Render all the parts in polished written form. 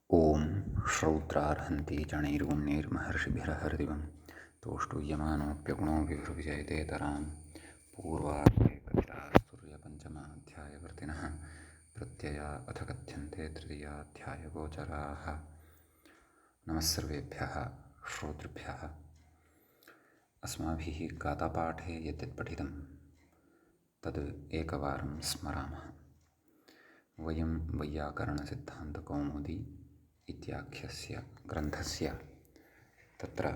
ॐ श्रौत्रार्हन्ति जणैर्गुण्यैर्महर्षिभिरहर्दिवं तोष्टूयमानोऽप्यगुणो विभुर्विजयते तरां पूर्वार्धे कवितास्तुर्यपञ्चमाध्यायवर्तिनः प्रत्यया अथ कथ्यन्ते तृतीयाध्यायगोचराः। नमः सर्वेभ्यः श्रोतृभ्यः। अस्माभिः गाथापाठे यद्यत् पठितं तद् एकवारं स्मरामः। वयं वैयाकरणसिद्धान्तकौमुदी इत्याख्यस्य ग्रन्थस्य तत्र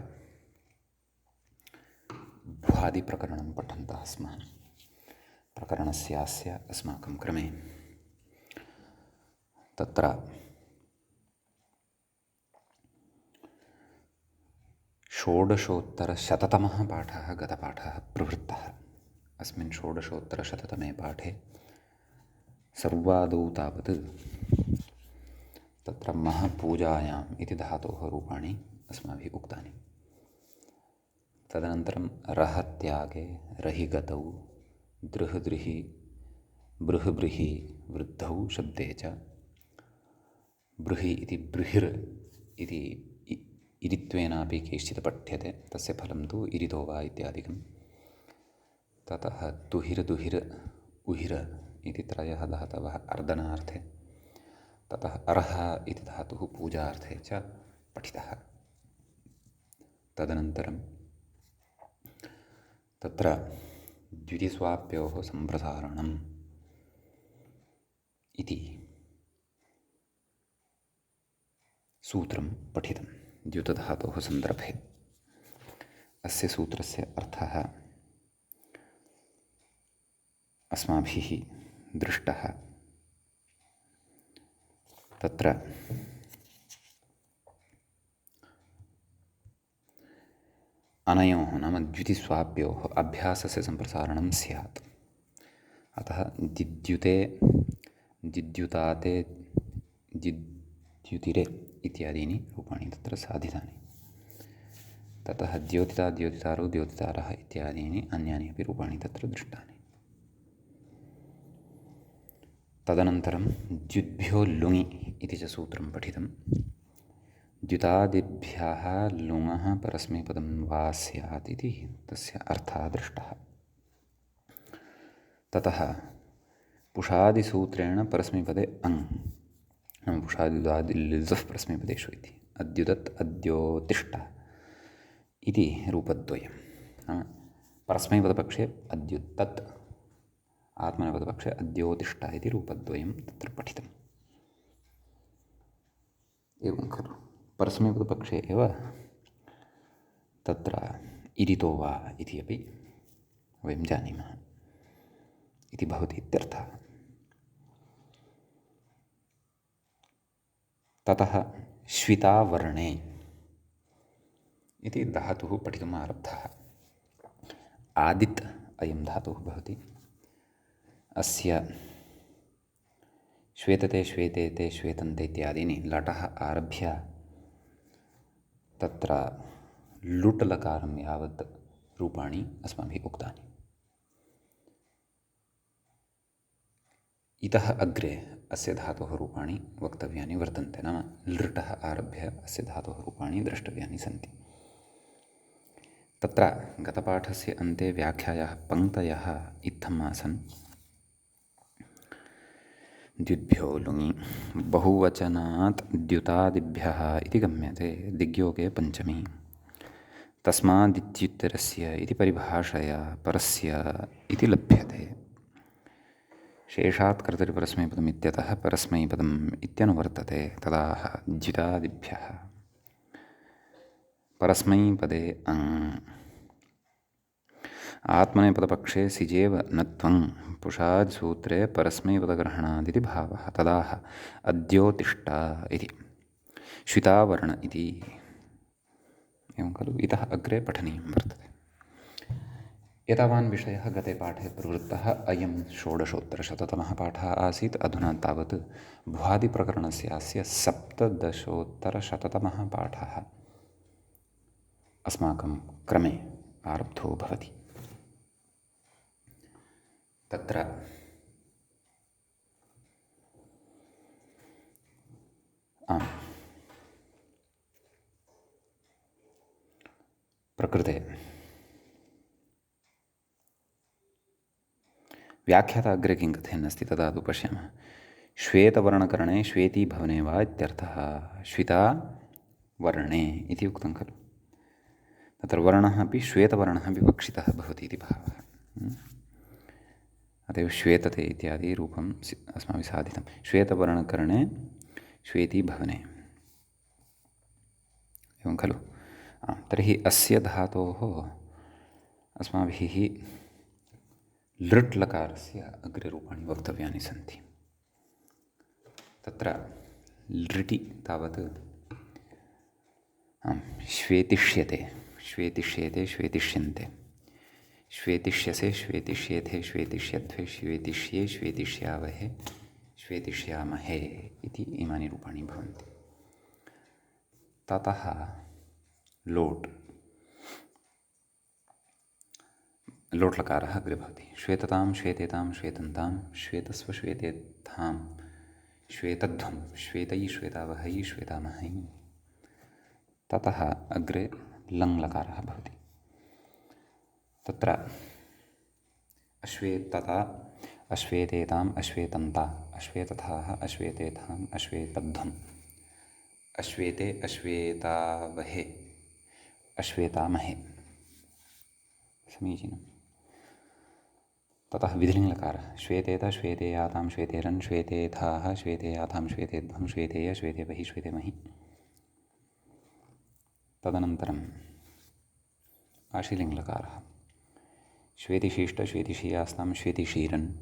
भ्वादिप्रकरणं पठन्तः स्मः। प्रकरणस्यास्य अस्माकं क्रमे तत्र षोडशोत्तरशततमः पाठः गतपाठः प्रवृत्तः। अस्मिन् षोडशोत्तरशततमे पाठे सर्वादौ तावत् तत्र महपूजायाम् इति धातोः रूपाणि अस्माभिः उक्तानि। तदनन्तरं रहत्यागे रहिगतौ दृहदृहि बृहबृहि वृद्धौ शब्दे च बृहि इति बृहिर् इति इरित्वेनापि केश्चित् पठ्यते, तस्य फलं तु इरितो वा इत्यादिकं। ततः तुहिर् दुहिर् उहिर् इति त्रयः धातवः अर्दनार्थे, ततः अर्ह इति धातुः पूजार्थे च पठितः। तदनन्तरं तत्र द्वितिस्वाप्योः सम्प्रसारणम् इति सूत्रं पठितं द्युतधातोः सन्दर्भे। अस्य सूत्रस्य अर्थः अस्माभिः दृष्टः। तत्र अनयोः नाम द्युतिस्वाप्योः अभ्यासस्य सम्प्रसारणं स्यात्। अतः दिद्युते दिद्युताते दिद्युतिरे इत्यादीनि रूपाणि तत्र साधितानि। ततः द्योतिता द्योतितारो द्योतितारः इत्यादीनि अन्यानि अपि रूपाणि तत्र दृष्टानि। तदनन्तरं द्युद्भ्यो लुङि इति च सूत्रं पठितं। द्युतादिभ्यः लुङः परस्मैपदं वा स्यात् इति तस्य अर्थः दृष्टः। ततः पुषादिसूत्रेण परस्मैपदे अङ् नाम पुषादिदादिलिजः परस्मैपदेषु इति अद्युदत् अद्योतिष्ठ इति रूपद्वयं। नाम परस्मैपदपक्षे अद्युत्तत्, आत्मनेपदपक्षे अद्योतिष्ठ इति रूपद्वयं तत्र पठितम्। एवं खलु परस्मैपदपक्षे एव तत्र इरितो वा इति अपि वयं जानीमः इति भवति इत्यर्थः। ततः श्वितावर्णे इति धातुः पठितुम् आरब्धः। आदित् अयं धातुः भवति। अस्य श्वेतते श्वेतेते श्वेतन्ते इत्यादीनि लटः आरभ्य तत्र लुट् लकारं यावत् रूपाणि अस्माभिः उक्तानि। इतः अग्रे अस्य धातोः रूपाणि वक्तव्यानि वर्तन्ते, नाम लृटः आरभ्य अस्य धातोः रूपाणि द्रष्टव्यानि सन्ति। तत्र गतपाठस्य अन्ते व्याख्यायाः पङ्क्तयः इत्थम् आसन्। द्युद्भ्यो लुङि बहुवचनात् द्युतादिभ्यः इति गम्यते दिग्योगे पञ्चमी। तस्मादित्युत्तरस्य इति परिभाषया परस्य इति लभ्यते। शेषात् कर्तरिपरस्मैपदम् इत्यतः परस्मैपदम् इत्यनुवर्तते। तदाह द्युतादिभ्यः परस्मैपदे अङ् आत्मनेपदपक्षे सिजेव न त्वं पुषादिसूत्रे परस्मैपदग्रहणादिति भावः। तदाह अद्योतिष्ठ इति श्वितावर्ण इति। एवं खलु इतः अग्रे पठनीयं वर्तते। एतावान् विषयः गते पाठे प्रवृत्तः। अयं षोडशोत्तरशततमः पाठः आसीत्। अधुना तावत् भ्वादिप्रकरणस्य अस्य सप्तदशोत्तरशततमः पाठः अस्माकं क्रमे आरब्धो भवति। तत्र प्रकृते व्याख्याता अग्रे किं कथयन्नस्ति तदा तु पश्यामः। श्वेतवर्णकरणे श्वेती भवने वा इत्यर्थः। श्विता वर्णे इति उक्तं खलु। तत्र वर्णः अपि श्वेतवर्णः विवक्षितः भवति इति भावः। अत एव श्वेतते इत्यादि रूपम् अस्माभिः साधितं। श्वेतवर्णकरणे श्वेती भवने एवं खलु। तर्हि अस्य धातोः अस्माभिः लृट् लकारस्य अग्रे रूपाणि वक्तव्यानि सन्ति। तत्र लृटि तावत् श्वेतिष्यते, श्वेतिष्येते, श्वेतिष्यन्ते, श्वेतिष्यसे, श्वेतिष्येथे, श्वेतिष्यध्वे, श्वेतिष्ये, श्वेतिष्यावहे, श्वेतिष्यामहे इति इमानि रूपाणि भवन्ति। ततः लोट् लोट् लकारः अग्रे भवति। श्वेततां, श्वेतेतां, श्वेतन्तां, श्वेतस्व, श्वेतेत्थां, श्वेतध्वं, श्वेतै, श्वेतावहै, श्वेतामहै। ततः अग्रे लङ् लकारः भवति। तत्र अश्वेतता, अश्वेतेताम्, अश्वेतन्ता, अश्वेतथाः, अश्वेतेथाम्, अश्वेतध्वम्, अश्वेते, अश्वेतावहे, अश्वेतामहे। समीचीनम्। ततः विधिलिङ्गलकारः। श्वेतेत, श्वेतेयातां, श्वेतेरन्, श्वेतेथाः, श्वेतेयाथां, श्वेतेध्वं, श्वेतेय, श्वेतेवहि, श्वेतेमहि। तदनन्तरम् आशीलिङ्गलकारः। श्वेतिशीष्ट, श्वेतिशीयास्तां, श्वेतिशीरन्,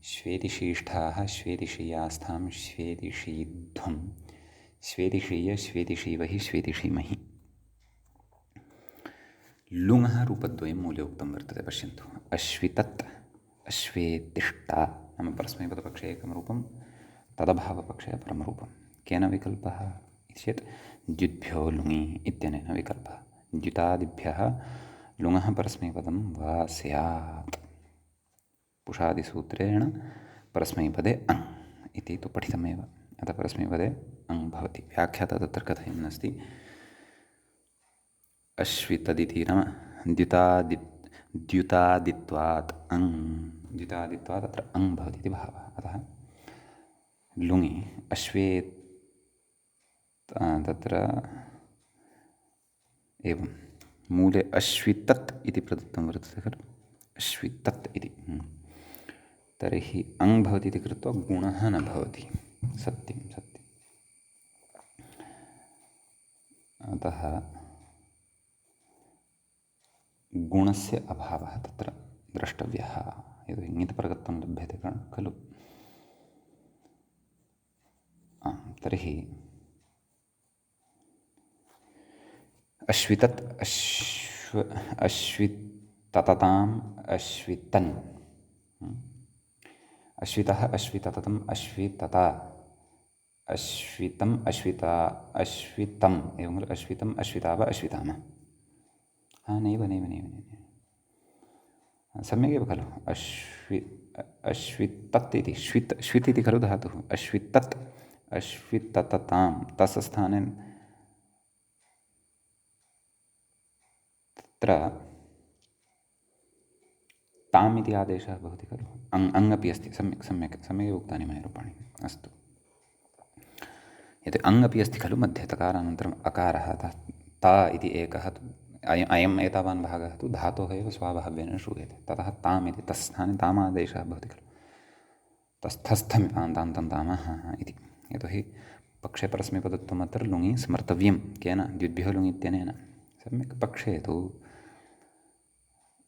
श्वेतिशीष्ठाः, श्वेतिशीयास्थां, श्वेतिशीध्वं, श्वेतिशीय, श्वेतिशीवहि, श्वेतिशीमहि। लुङः रूपद्वयं मूले उक्तं वर्तते। पश्यन्तु। अश्वितत्, अश्वेतिष्ठा नाम परस्मैपदपक्षे एकं रूपं, तदभावपक्षे अपरं रूपं। केन विकल्पः इति चेत् द्युद्भ्यो लुङि इत्यनेन विकल्पः। द्युतादिभ्यः लुङः परस्मैपदं वा स्यात्। पुषादिसूत्रेण परस्मैपदे अङ् इति तु पठितमेव। अतः परस्मैपदे अङ् भवति। व्याख्याता तत्र कथयन्नस्ति अश्वितदिति नाम द्युतादित्वात् अङ्, द्युतादित्वात् अत्र अङ् भवति इति भावः। अतः लुङि तत्र एवं मूले अश्वितत् इति प्रदत्तं वर्तते खलु। अश्वितत् इति तर्हि अङ् भवति इति कृत्वा गुणः न भवति। सत्यं सत्यम्। अतः गुणस्य अभावः तत्र द्रष्टव्यः। यतो ङितपरगत्वं लभ्यते खलु। तर्हि अश्वितत्, अश्वितताम्, अश्वितन्, अश्वितः, अश्विततम्, अश्वितता, अश्वितम्, अश्विता, अश्वितम् एवं खलु। अश्वितम्, अश्विताव, अश्विताम। नैव नैव नैव नैव सम्यगेव खलु। अश्वितत् इति श्वित् इति खलु धातुः। अश्वितत्, अश्वितततां, तस्य स्थाने तत्र ताम् इति आदेशः भवति खलु। अङ् अपि अस्ति। सम्यक् उक्तानि मया रूपाणि। अस्तु। यत् अङ् अपि अस्ति खलु मध्ये तकारानन्तरम् अकारः ता इति एकः तु अयम् एतावान् भागः तु धातोः एव स्वाभाव्येन श्रूयते। ततः ताम् इति तस्थाने तामादेशः भवति खलु। तस्थस्थमिपान्तान्तं तामः इति। यतोहि पक्षे परस्मैपदत्वम् अत्र लुङि स्मर्तव्यं। केन? द्युद्भ्यो लुङि इत्यनेन। सम्यक्। पक्षे तु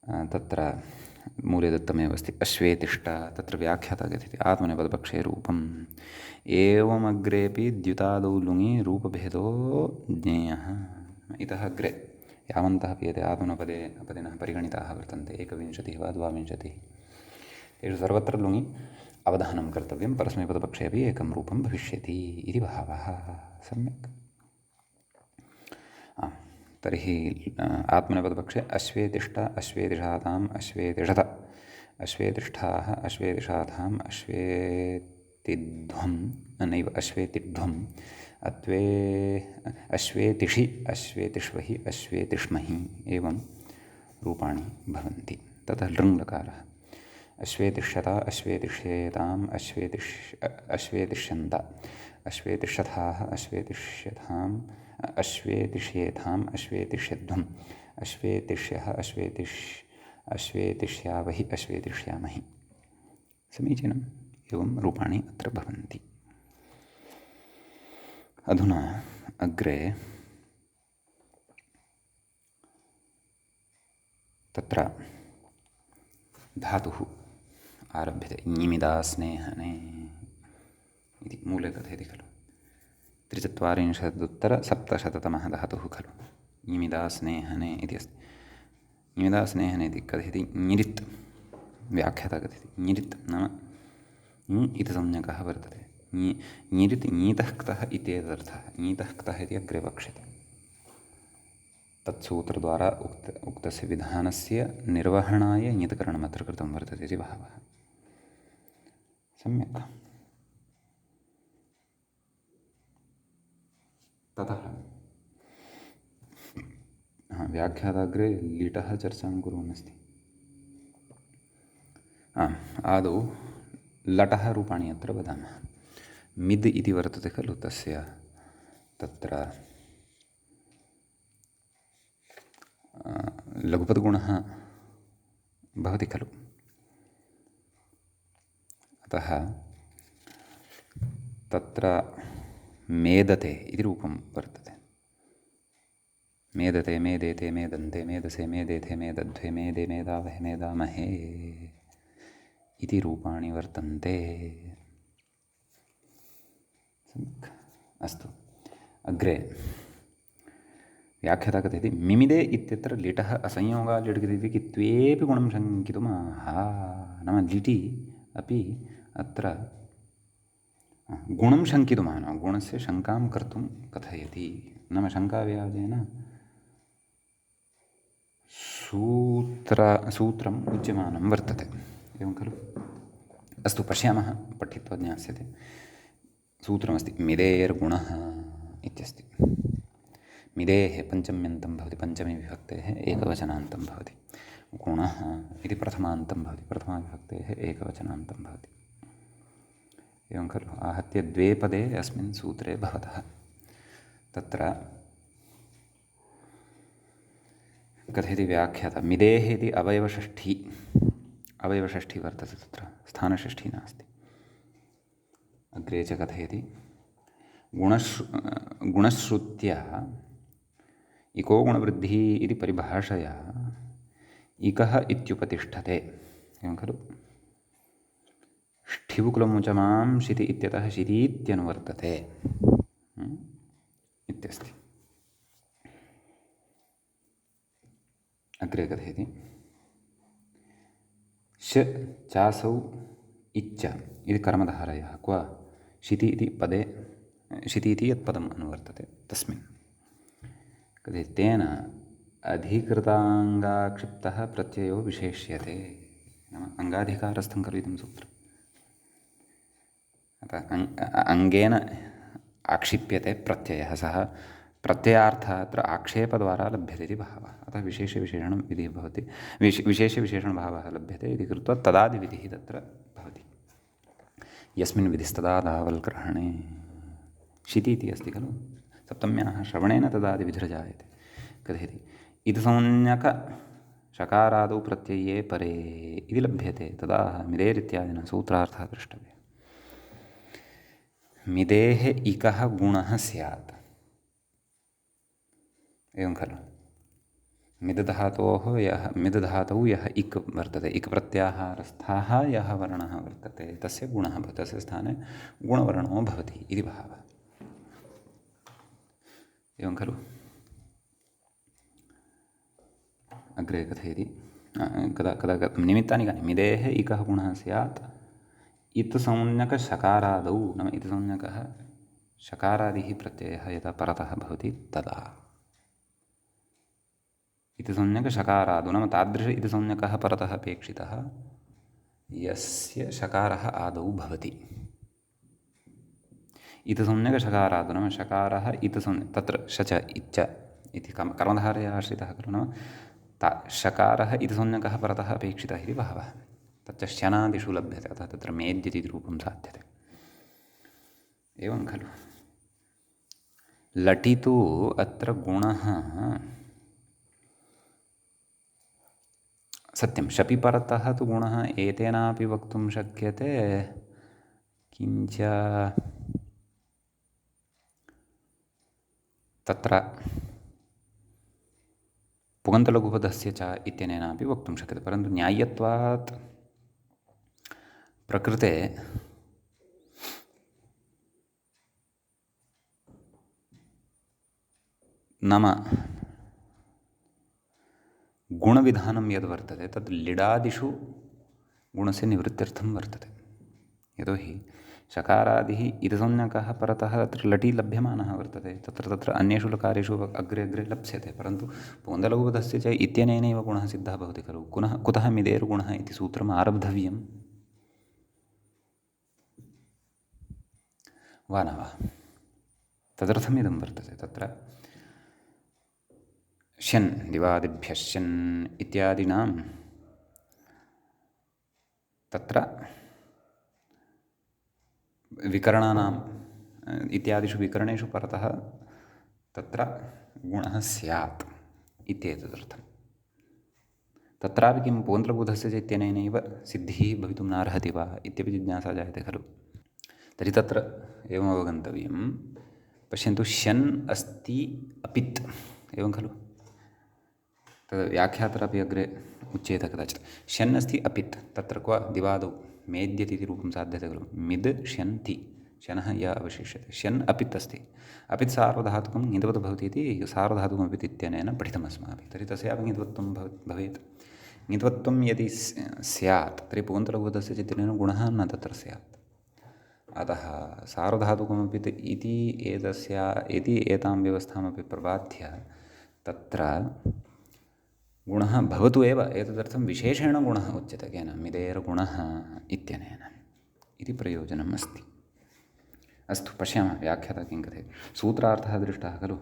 तत्र मूले दत्तमेव अस्ति। अश्वेतिष्ठा तत्र व्याख्याता कथ्यते आत्मनेपदपक्षे रूपम्। एवमग्रेपि द्युतादौ लुङि रूपभेदो ज्ञेयः। इतः अग्रे यावन्तः अपि एते अपदिनः परिगणिताः वर्तन्ते 21 वा 22 तेषु सर्वत्र लुङि अवधानं कर्तव्यं। परस्मैपदपक्षे अपि एकं रूपं भविष्यति इति भावः। सम्यक्। तर्हि आत्मनेपदपक्षे अश्वेतिष्ठा, अश्वेतिषाताम्, अश्वेतिषत, अश्वेतिष्ठाः, अश्वेतिषाथाम्, अश्वेतिध्वं नैव अश्वेतिध्वम्, अत्वे अश्वे तिषि अश्वे तिष्वहि अश्वे तिष्महि एवं रूपाणि भवन्ति। ततः लृङ् लकारः अश्वे तिष्यता अश्वे तिष्येताम् अश्वे तिष्यन्त अश्वे तिष्यथाः अश्वे तिष्यथाम् अश्वे तिष्येथाम् अश्वे तिष्यध्वम् अश्वे तिष्यः अश्वे तिष्यावहि अश्वे तिष्यामहि। समीचीनम्। एवं रूपाणि अत्र भवन्ति। अधुना अग्रे तत्र धातुः आरभ्यते। ञिमिदास्नेहने इति मूले कथयति खलु। 43-उत्तर-700तमः धातुः खलु ञिमिदास्नेहने इति अस्ति। ञिमिदास्नेहने इति कथयति ञिरित् व्याख्याता कथयति ञिरित् नाम ञि इति संज्ञकः वर्तते। ञिरित् ञीतः क्तः इत्येतदर्थः। ञीतः क्तः इति अग्रे वक्ष्यते। तत्सूत्रद्वारा उक्तस्य विधानस्य निर्वहणाय ञितकरणम् अत्र कृतं वर्तते इति भावः। सम्यक्। ततः व्याख्याताग्रे लीटः चर्चां कुर्वन्नस्ति। आदौ लटः रूपाणि अत्र वदामः। मिद् इति वर्तते खलु तस्य तत्र लघुपदगुणः भवति खलु। अतः तत्र मेदते इति रूपं वर्तते। मेदते मेदेते मेदन्ते मेदसे मेदेथे मेदध्वे मेदे मेदावहे मेदामहे इति रूपाणि वर्तन्ते। अस्तु। अग्रे व्याख्याता कथयति मिमिदे इत्यत्र लिटः असंयोगात् लिट् कित्वेपि गुणं शङ्कितुमाहा। नाम लिटि अपि अत्र गुणं शङ्कितुमाह, गुणस्य शङ्कां कर्तुं कथयति। नाम शङ्काव्याजेन सूत्रम् उच्यमानं वर्तते। एवं खलु। अस्तु पश्यामः, पठित्वा ज्ञास्यते। सूत्रमस्ति मिदेर्गुणः इत्यस्ति। मिदेः पञ्चम्यन्तं भवति, पञ्चमी विभक्तेः एकवचनान्तं भवति। गुणः इति प्रथमान्तं भवति, प्रथमाविभक्तेः एकवचनान्तं भवति। एवं खलु। आहत्य द्वे पदे अस्मिन् सूत्रे भवतः। तत्र कथयति व्याख्याता मिदेः इति अवयवषष्ठी वर्तते, तत्र स्थानषष्ठी नास्ति। अग्रे च कथयति गुणश्रुत्या इको गुणवृद्धिः इति परिभाषया इकः इत्युपतिष्ठते। एवं खलु। ष्ठिवुकुलमुचमां शिति इत्यतः शितीत्यनुवर्तते इत्यस्ति। अग्रे कथयति श चासौ इच्च इति कर्मधारयः क्व शिति इति पदे शिति इति यत्पदम् अनुवर्तते तस्मिन् कथयति तेन अधिकृताङ्गाक्षिप्तः प्रत्ययो विशेष्यते। नाम अङ्गाधिकारस्थं खलु इदं सूत्रम्। अतः अङ्गेन आक्षिप्यते प्रत्ययः, सः प्रत्ययार्थः अत्र आक्षेपद्वारा लभ्यते इति भावः। अतः विशेषविशेषणं विधिः भवति, विशेषविशेषणभावः लभ्यते इति कृत्वा तदादिविधिः तत्र भवति। यस्मिन् विधिस्तदादावल्ग्रहणे शिति इति अस्ति खलु, सप्तम्याः श्रवणेन तदादिविधिर्जायते। कथयति इतिसंज्ञकशकारादौ प्रत्यये परे इति लभ्यते, तदा मिदेरित्यादिना सूत्रार्थः द्रष्टव्यः। मिदेः इकः गुणः स्यात्। एवं खलु। मिदधातौ यः इक् वर्तते, इक् प्रत्याहारस्थः यः वर्णः वर्तते तस्य गुणः भवति, तस्य स्थाने गुणवर्णो भवति इति भावः। एवं खलु। अग्रे कथयति कदा निमित्तानि कानि मिदेः इकः गुणः स्यात् इत्संज्ञकशकारादौ। नाम इत्संज्ञकः शकारादिः प्रत्ययः यदा परतः भवति तदा इतिसंज्ञकशकारादौ, नाम तादृश इतिसंज्ञकः परतः अपेक्षितः यस्य शकारः आदौ भवति। इतसंज्ञकषकारात् नाम षकारः तत्र शच इच्च इति कर्मधारया आश्रितः खलु नाम षकारः इतसंज्ञकः परतः अपेक्षितः इति बहवः तच्च श्यनादिषु लभ्यते अतः तत्र मेद्यति इति रूपं साध्यते एवं खलु लटि तु अत्र गुणः सत्यं शपि परतः तु गुणः एतेनापि वक्तुं शक्यते किञ्च तत्र पुगन्तलघुपदस्य च इत्यनेनापि वक्तुं शक्यते परन्तु न्याय्यत्वात् प्रकृते नाम गुणविधानं यद् वर्तते तद् लिडादिषु गुणस्य निवृत्त्यर्थं वर्तते यतोहि शकारादिः इतसंज्ञकः परतः तत्र लटि लभ्यमानः वर्तते तत्र अन्येषु लकारेषु अग्रे अग्रे लप्स्यते परन्तु पुगन्तलघुपदस्य च इत्यनेनैव गुणः सिद्धः भवति खलु कुतः मिदेर्गुणः इति सूत्रम् आरब्धव्यं वा न वा तदर्थमिदं वर्तते तत्र शन् दिवादिभ्यः शन् इत्यादीनां तत्र विकरणानाम् इत्यादिषु विकरणेषु परतः तत्र गुणः स्यात् इत्येतदर्थं तत्रापि किं पुगन्तलघुपदस्य च इत्यनेनैव सिद्धिः भवितुं नार्हति वा इत्यपि जिज्ञासा जायते खलु तर्हि तत्र एवम् अवगन्तव्यं पश्यन्तु शन् अस्ति अपित् एवं खलु तद् व्याख्यात्रापि अग्रे उच्येत कदाचित् शन् अस्ति अपित् तत्र क्व दिवादौ मेद्यति इति रूपं साध्यते खलु मिद् शन्ति शनः य अवशिष्यते शन् अपित् अस्ति अपित् सार्वधातुकं ङिद्वत् भवति इति सार्वधातुकमपित् इत्यनेन पठितमस्माभिः तर्हि तस्यापि ङिद्वत्वं भवेत् ङिद्वत्वं यदि स्यात् तर्हि पुगन्तलघुपदस्य च इत्यनेन गुणः न तत्र स्यात् अतः सार्वधातुकमपित् इति एतां व्यवस्थामपि प्रबाध्य तत्र गुणः भवतु एव एतदर्थं विशेषेण गुणः उच्यते केन मिदेर्गुणः इत्यनेन इति प्रयोजनम् अस्ति अस्तु पश्यामः व्याख्याता किं कथयति सूत्रार्थः दृष्टः खलु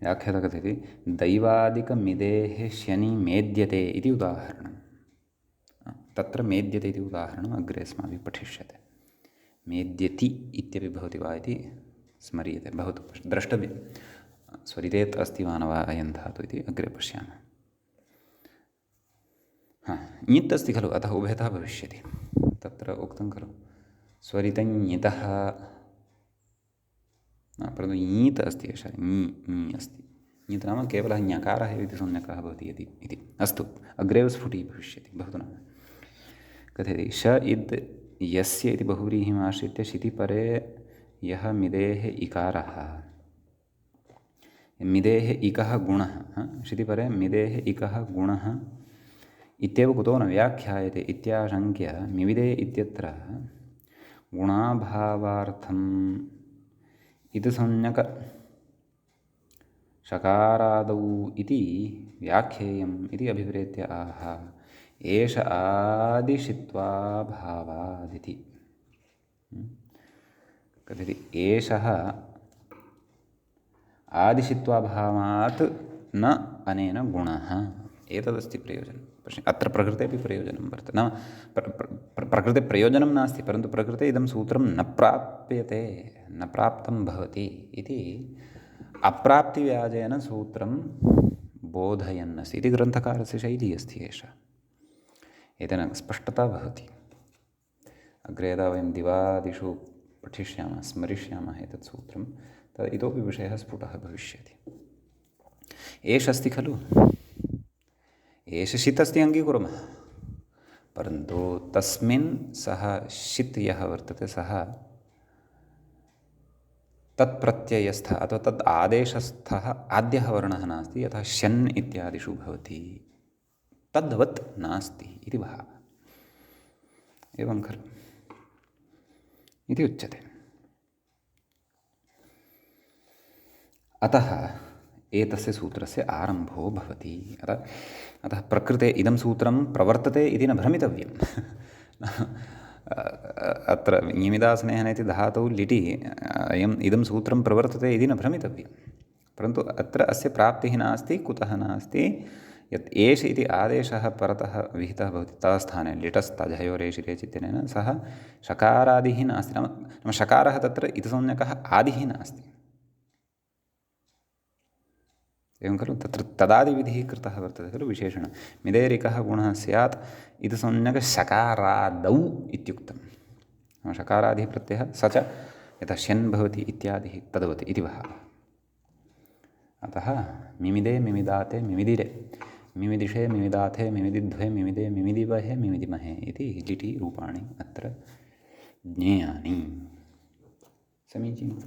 व्याख्याता कथयति दैवादिकमिदेः शनि मेद्यते इति उदाहरणं तत्र मेद्यते इति उदाहरणम् अग्रे अस्माभिः पठिष्यते मेद्यति इत्यपि भवति वा इति स्मर्यते भवतु द्रष्टव्यं स्वरितेत् अस्ति वा न वा अयं धातु इति अग्रे पश्यामः ञित् अस्ति खलु अतः उभयतः भविष्यति तत्र उक्तं खलु स्वरितञ्ञितः परन्तु ञीत् अस्ति एषः ञी अस्ति ञित् नाम केवलः ञकारः इति संज्ञकः भवति इति अस्तु अग्रे स्फुटी भविष्यति भवतु नाम कथयति श इद् यस्य इति बहुव्रीहिमाश्रित्य शितिपरे यः मिदेः इकारः मिदेः इकः गुणः शितिपरे मिदेः इकः गुणः इत्येव कुतो न व्याख्यायते इत्याशङ्क्य मिविदे इत्यत्र गुणाभावार्थम् इतसंज्ञक शकारादौ इति व्याख्येयम् इति अभिप्रेत्य आह एष आदिशित्वाभावादिति कथयति एषः आदिशित्वाभावात् न अनेन गुणः एतदस्ति प्रयोजनं अत्र प्रकृतेपि प्रयोजनं वर्तते नाम प्रकृते प्रयोजनं नास्ति परन्तु प्रकृते इदं सूत्रं न प्राप्यते न प्राप्तं भवति इति अप्राप्तिव्याजेन सूत्रं बोधयन्नस्ति इति ग्रन्थकारस्य शैली अस्ति एषा एतेन स्पष्टता भवति अग्रे यदा वयं दिवादिषु पठिष्यामः स्मरिष्यामः एतत् सूत्रं तद् इतोपि विषयः स्फुटः भविष्यति एष अस्ति खलु एष षित् अस्ति अङ्गीकुर्मः परन्तु तस्मिन् सः षित् यः वर्तते सः तत्प्रत्ययस्थः अथवा तद् आदेशस्थः आद्यः वर्णः नास्ति यथा शन् इत्यादिषु भवति तद्वत् नास्ति इति भावः एवं खलु इति उच्यते अतः एतस्य सूत्रस्य आरम्भो भवति अतः प्रकृते इदं सूत्रं प्रवर्तते इति न भ्रमितव्यं अत्र नियमिदास्नेहन इति धातौ लिटि इदं सूत्रं प्रवर्तते इति न भ्रमितव्यं। परन्तु अत्र अस्य प्राप्तिः नास्ति। कुतः नास्ति? यत् एष् इति आदेशः परतः विहितः भवति तस्थाने लिटस्तझयोरेष् रेच् इत्यनेन सः शकारादिः नास्ति। नाम शकारः तत्र इतसंज्ञकः आदिः नास्ति। एवं खलु? तत्र तदादिविधिः कृतः वर्तते खलु विशेषण। मिदेरिकः गुणः स्यात् इतसंज्ञकशकारादौ इत्युक्तं। शकारादिः प्रत्ययः स च यथा श्यन् भवति इत्यादिः तद्वत् इति भावः। अतः मिमिदे मिमिदाते मिमिदिरे मिमिदिषे मिमिदाथे मिमिदिध्वे मिमिदे मिमिदिवहे मिमिदिमहे इति लिटि रूपाणि अत्र ज्ञेयानि। समीचीनं।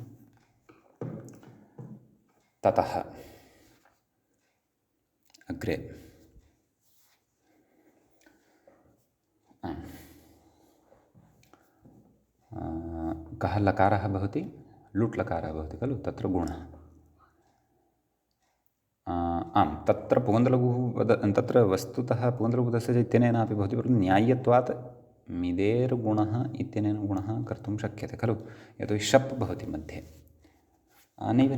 ततः अग्रे कः लकारः भवति? लुट् लकारः भवति खलु? तत्र गुणः। आम्, तत्र पुगन्तलघुः तत्र वस्तुतः पुगन्तलघुपदस्य च इत्यनेनापि भवति, परन्तु न्याय्यत्वात् मिदेर्गुणः इत्यनेन गुणः कर्तुं शक्यते खलु? यतोहि शप् भवति मध्ये। नैव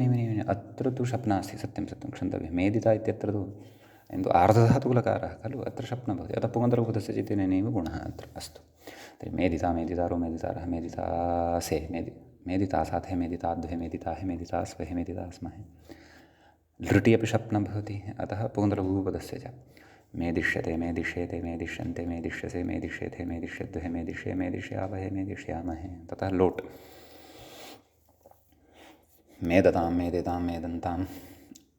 अत्र तु शप् नास्ति। सत्यं क्षन्तव्यं। मेदिता इत्यत्र तु किन्तु आर्धधातुकलकारः खलु? अत्र शप् न भवति। अतः पुगन्तलघुपदस्य च इत्यनेनैव गुणः अत्र। अस्तु तर्हि मेदिता मेदितारो मेदितारः मेदितासे मेदितासाथे मेदिताद्वे मेदिताहे मेदितास्वहे मेदितास्महे। लृटि अपि शप् न भवति। अतः पुगन्तलघुपदस्य च मेदिष्यते मेदिष्येते मेदिष्यन्ते मेदिष्यसे मेदिष्येथे मेदिष्यद्वे मेदिष्ये मेदिष्यावहे मेदिष्यामहे। ततः लोट् मेदतां मेदेतां मेदन्ताम्।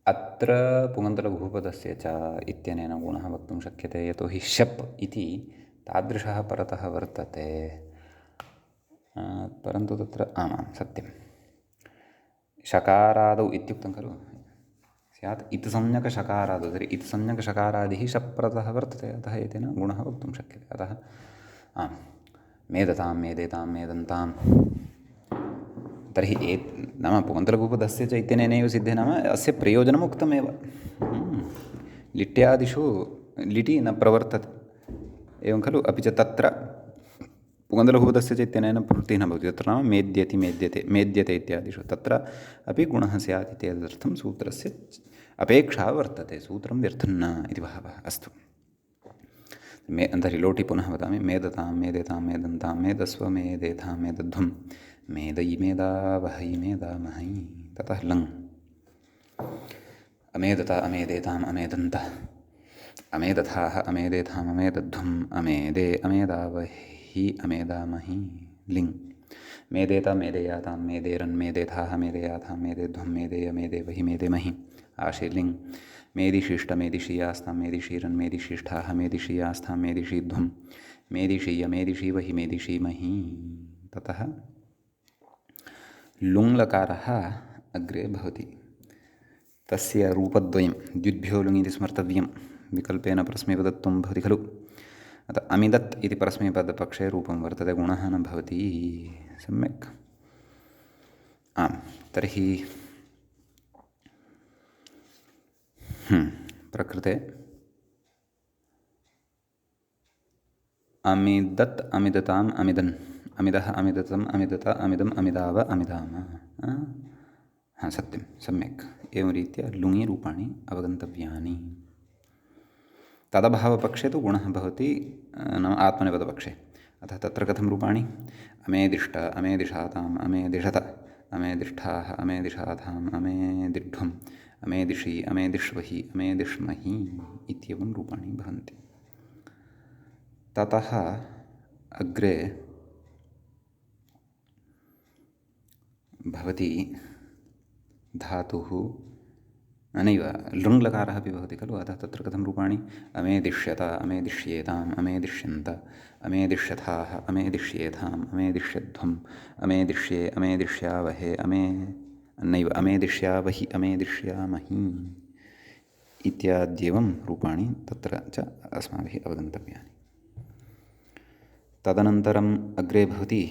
अत्र पुगन्तलघुपदस्य च इत्यनेन गुणः वक्तुं शक्यते, यतोहि शप् इति तादृशः परतः वर्तते। परन्तु तत्र आमां सत्यं शकारादौ इत्युक्तं खलु स्यात् इत्संज्ञकशकारादौ। तर्हि इत्संज्ञकशकारादिः शप् परतः वर्तते। अतः एतेन गुणः वक्तुं शक्यते। अतः आम् मेदतां मेदेतां मेदन्तां। तर्हि नाम पुगन्तलघुपदस्य च इत्यनेनैव सिद्धे। नाम अस्य प्रयोजनम् उक्तमेव। लिट्यादिषु लिटि न प्रवर्तते। एवं खलु? अपि च तत्र पुगन्तलघुपदस्य च इत्यनेन प्रवृत्तिः न भवति। तत्र नाम मेद्यति मेद्यते मेद्यते इत्यादिषु तत्र अपि गुणः स्यात् इत्यदर्थं सूत्रस्य अपेक्षा वर्तते। सूत्रं व्यर्थं न इति भावः। अस्तु तर्हि लोटि पुनः वदामि। मेदतां मेदेतां मेदन्तां मेदस्व मेदेथां मेदध्वं मेदयि मेदावहै मेदामहै। ततः लङ् अमेदता अमेदेताम् अमेदन्तः अमेदथाः अमेदेथाम् अमेदध्वम् अमेदे अमेदावहि अमेदामहि। लिङ् मेदेता मेदेयातां मेदेरन् मेदेथाः मेदेयाथां मेदेध्वं मेदेय मेदेवहि मेदेमहि। आशीर्लिङ् मेदिशिष्ट मेदिशीयास्तां मेदिशीरन् मेदिशिष्ठाः मेदिशीयास्तां मेदिशीध्वं मेदिशीय मेदिशीवहि मेदिशीमहि। ततः लुङ्लकारः अग्रे भवति। तस्य रूपद्वयं द्युद्भ्यो लुङ् इति स्मर्तव्यं। विकल्पेन परस्मैपदत्वं भवति खलु? अतः अमिदत् इति परस्मैपदपक्षे रूपं वर्तते, गुणः न भवति। सम्यक्। आम् तर्हि प्रकृते अमिदत् अमिदताम् अमिदन् अमिदः अमिदतम् अमिदत अमिदम् अमिदाव अमिदाम। सत्यं सम्यक्। एवं रीत्या लुङि रूपाणि अवगन्तव्यानि। तदभावपक्षे तु गुणः भवति नाम आत्मनेपदपक्षे। अतः तत्र कथं रूपाणि? अमेदिष्ट अमेदिषाताम् अमेदिषत अमेदिष्ठाः अमेदिषाथाम् अमेदिढ्वम् अमेदिषि अमेदिष्वहि अमेदिष्महि इत्येवं रूपाणि भवन्ति। ततः अग्रे भवति धातुः नैव लृङ्लकारः अपि भवति खलु? अतः तत्र कथं रूपाणि? अमेदिष्यत अमेदिष्येताम् अमेदिष्यन्त अमेदिष्यथाः अमेदिष्येथाम् अमेदिष्यध्वम् अमेदिष्ये अमेदिष्यावहे नैव अमेदिष्यावहि अमेदिष्यामहि इत्याद्येवं रूपाणि तत्र च अस्माभिः अवगन्तव्यानि। तदनन्तरम् अग्रे भवति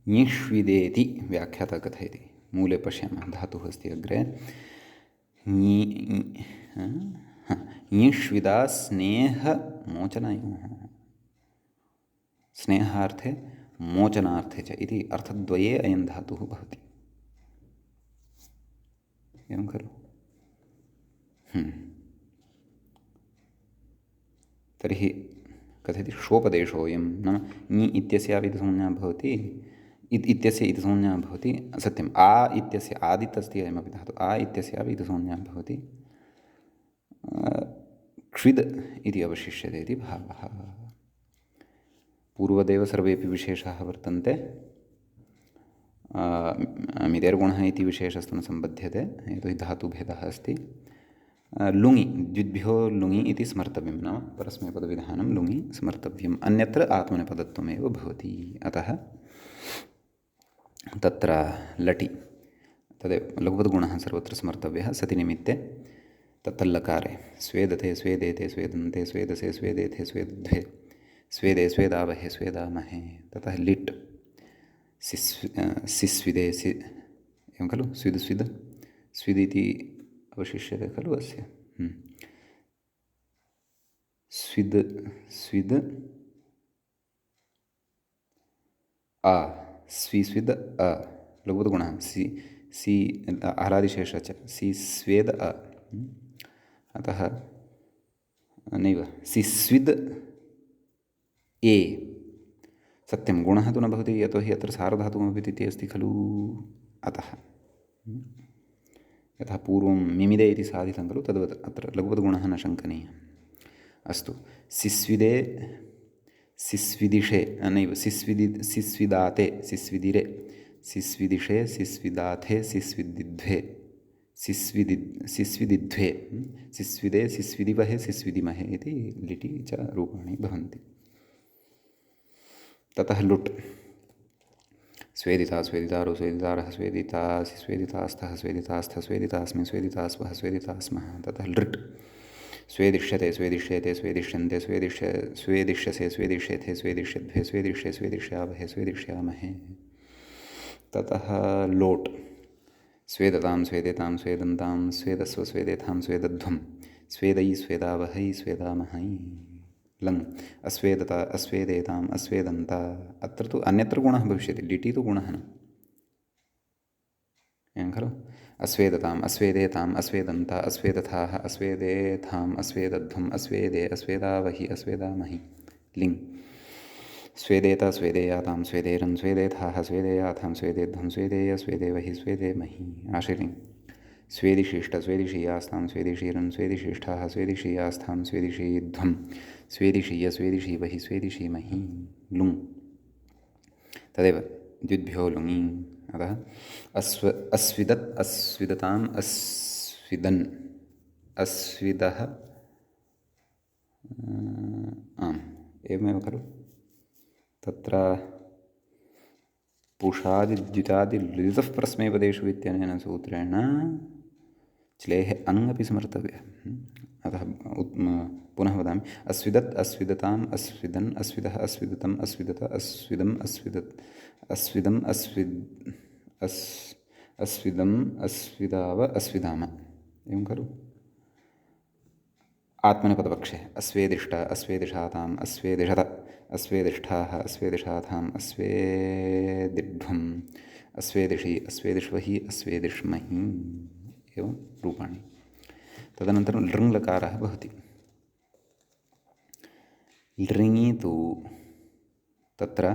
ञिष्विदेति व्याख्याता कथयति। मूले पश्यामः। धातुः अस्ति अग्रे ईष्विदा स्नेहमोचनयोः स्नेहार्थे मोचनार्थे च इति अर्थद्वये अयं धातुः भवति। एवं खलु? तर्हि कथयति षोपदेशोऽयं नाम ञि इत्यस्यापि इति संज्ञा भवति, इत्यस्य इति संज्ञा भवति। सत्यम्, आ इत्यस्य आदित् अस्ति अयमपि धातुः, आ इत्यस्यापि इति संज्ञा भवति। क्षिद् इति अवशिष्यते इति भावः। पूर्वदेव सर्वेपि विशेषाः वर्तन्ते। मिदेर्गुणः इति विशेषस्तु न सम्बध्यते, यतोहि धातुभेदः अस्ति। लुङि, द्विभ्यो लुङि इति स्मर्तव्यं, नाम परस्मैपदविधानं लुङि स्मर्तव्यम्, अन्यत्र आत्मनेपदत्वमेव भवति। अतः तत्र लटि तदेव लघुपदगुणः सर्वत्र स्मर्तव्यः सति निमित्ते। तत्तल्लकारे स्वेदते स्वेदेते स्वेदन्ते स्वेदसे स्वेदेथे स्वेदध्वे स्वेदे स्वेदावहे स्वेदामहे, ततः लिट् सिस्विदे एवं खलु, स्विद् स्विद् स्विद् इति अवशिष्यते खलु अस्य। स्विद् स्विद् आ स्वी स्विद् अ लघुपदगुणः सि सि आह्लादिशेष च सि स्वेद अ। अतः नैव सिस्विद् ए सत्यं, गुणः तु न भवति, यतोहि अत्र सार्वधातुकमपि तिथि अस्ति खलु। अतः यथा पूर्वं मिमिदे इति साधितं खलु, तद्वत् अत्र लघुपदगुणः न शङ्कनीयः। अस्तु, सिस्विदे सिस्विदिषे नैव सिस्विदाते सिस्विदिरे सिस्विदिषे सिस्विदाथे सिस्विदिध्वे सिस्विदिध्वे सिस्विदे सिस्विदिवहे सिस्विदिमहे इति लिटि च रूपाणि भवन्ति। ततः लुट् स्वेदिता स्वेदितारो स्वेदितारः स्वेदितासि स्वेदितास्थः स्वेदितास्थ स्वेदितास्मि स्वेदितास्वः स्वेदितास्मः। ततः लृट् स्वेदिष्यते स्वेदिष्येते स्वेदिष्यन्ते स्वेदिष्यसे स्वेदिष्येथे स्वेदिष्यद्भे स्वेदिष्ये स्वेदिष्यावहे स्वेदिष्यामहे। ततः लोट् स्वेदतां स्वेदेतां स्वेदन्तां स्वेदस्व स्वेदेथां स्वेदध्वं स्वेदै स्वेदावहै स्वेदामहै। लङ् अस्वेदता अस्वेदेताम् अस्वेदन्ता, अत्र तु अन्यत्र गुणः भविष्यति, लिटि तु गुणः न, एवं खलु। अस्वेदताम् अस्वेदेताम् अस्वेदन्ता अस्वेदथाः अस्वेदेथाम् अस्वेदध्वम् अस्वेदे अस्वेदावहि अस्वेदामहि। लिङ् स्वेदेत स्वेदेयातां स्वेदेरन् स्वेदेथाः स्वेदेयाथां स्वेदेध्वं स्वेदेय स्वेदेवहि स्वेदेमहि। आश्रिलिङ् स्वेदिशिष्ट स्वेदिशीयास्तां स्वेदिशीरन् स्वेदिशिष्ठाः स्वेदिशीयास्थां स्वेदिशीध्वं स्वेदिशीय स्वेदिशीवहि स्वेदिशीमहि। लुङ् तदेव द्विभ्यो लुङि। अतः अस्विदत् अस्विदताम् अस्विदन् अस्विदः आम् एवमेव खलु। तत्र पुषादिद्युतादिलुदितः परस्मैपदेषु इत्यनेन सूत्रेण च्लेः अङ् अपि स्मर्तव्यः। अतः पुनः वदामि, अस्विदत् अस्विदताम् अस्विदन् अस्विदः अस्विदतम् अस्विदत अस्विदम् अस्विदत् अस्विदम् अस्विदम् अस्विदाव अस्विदाम, एवं खलु। आत्मनेपदपक्षे अस्वेदिष्ट अस्वेदिषाताम् अस्वेदिषत अस्वेदिष्ठाः अस्वेदिषाथाम् अस्वेदिध्वम् अस्वेदिषि अस्वेदिष्वहि अस्वेदिष्महि, एवं रूपाणि। तदनन्तरं लृङ् लकारः भवति। लृङि तु तत्र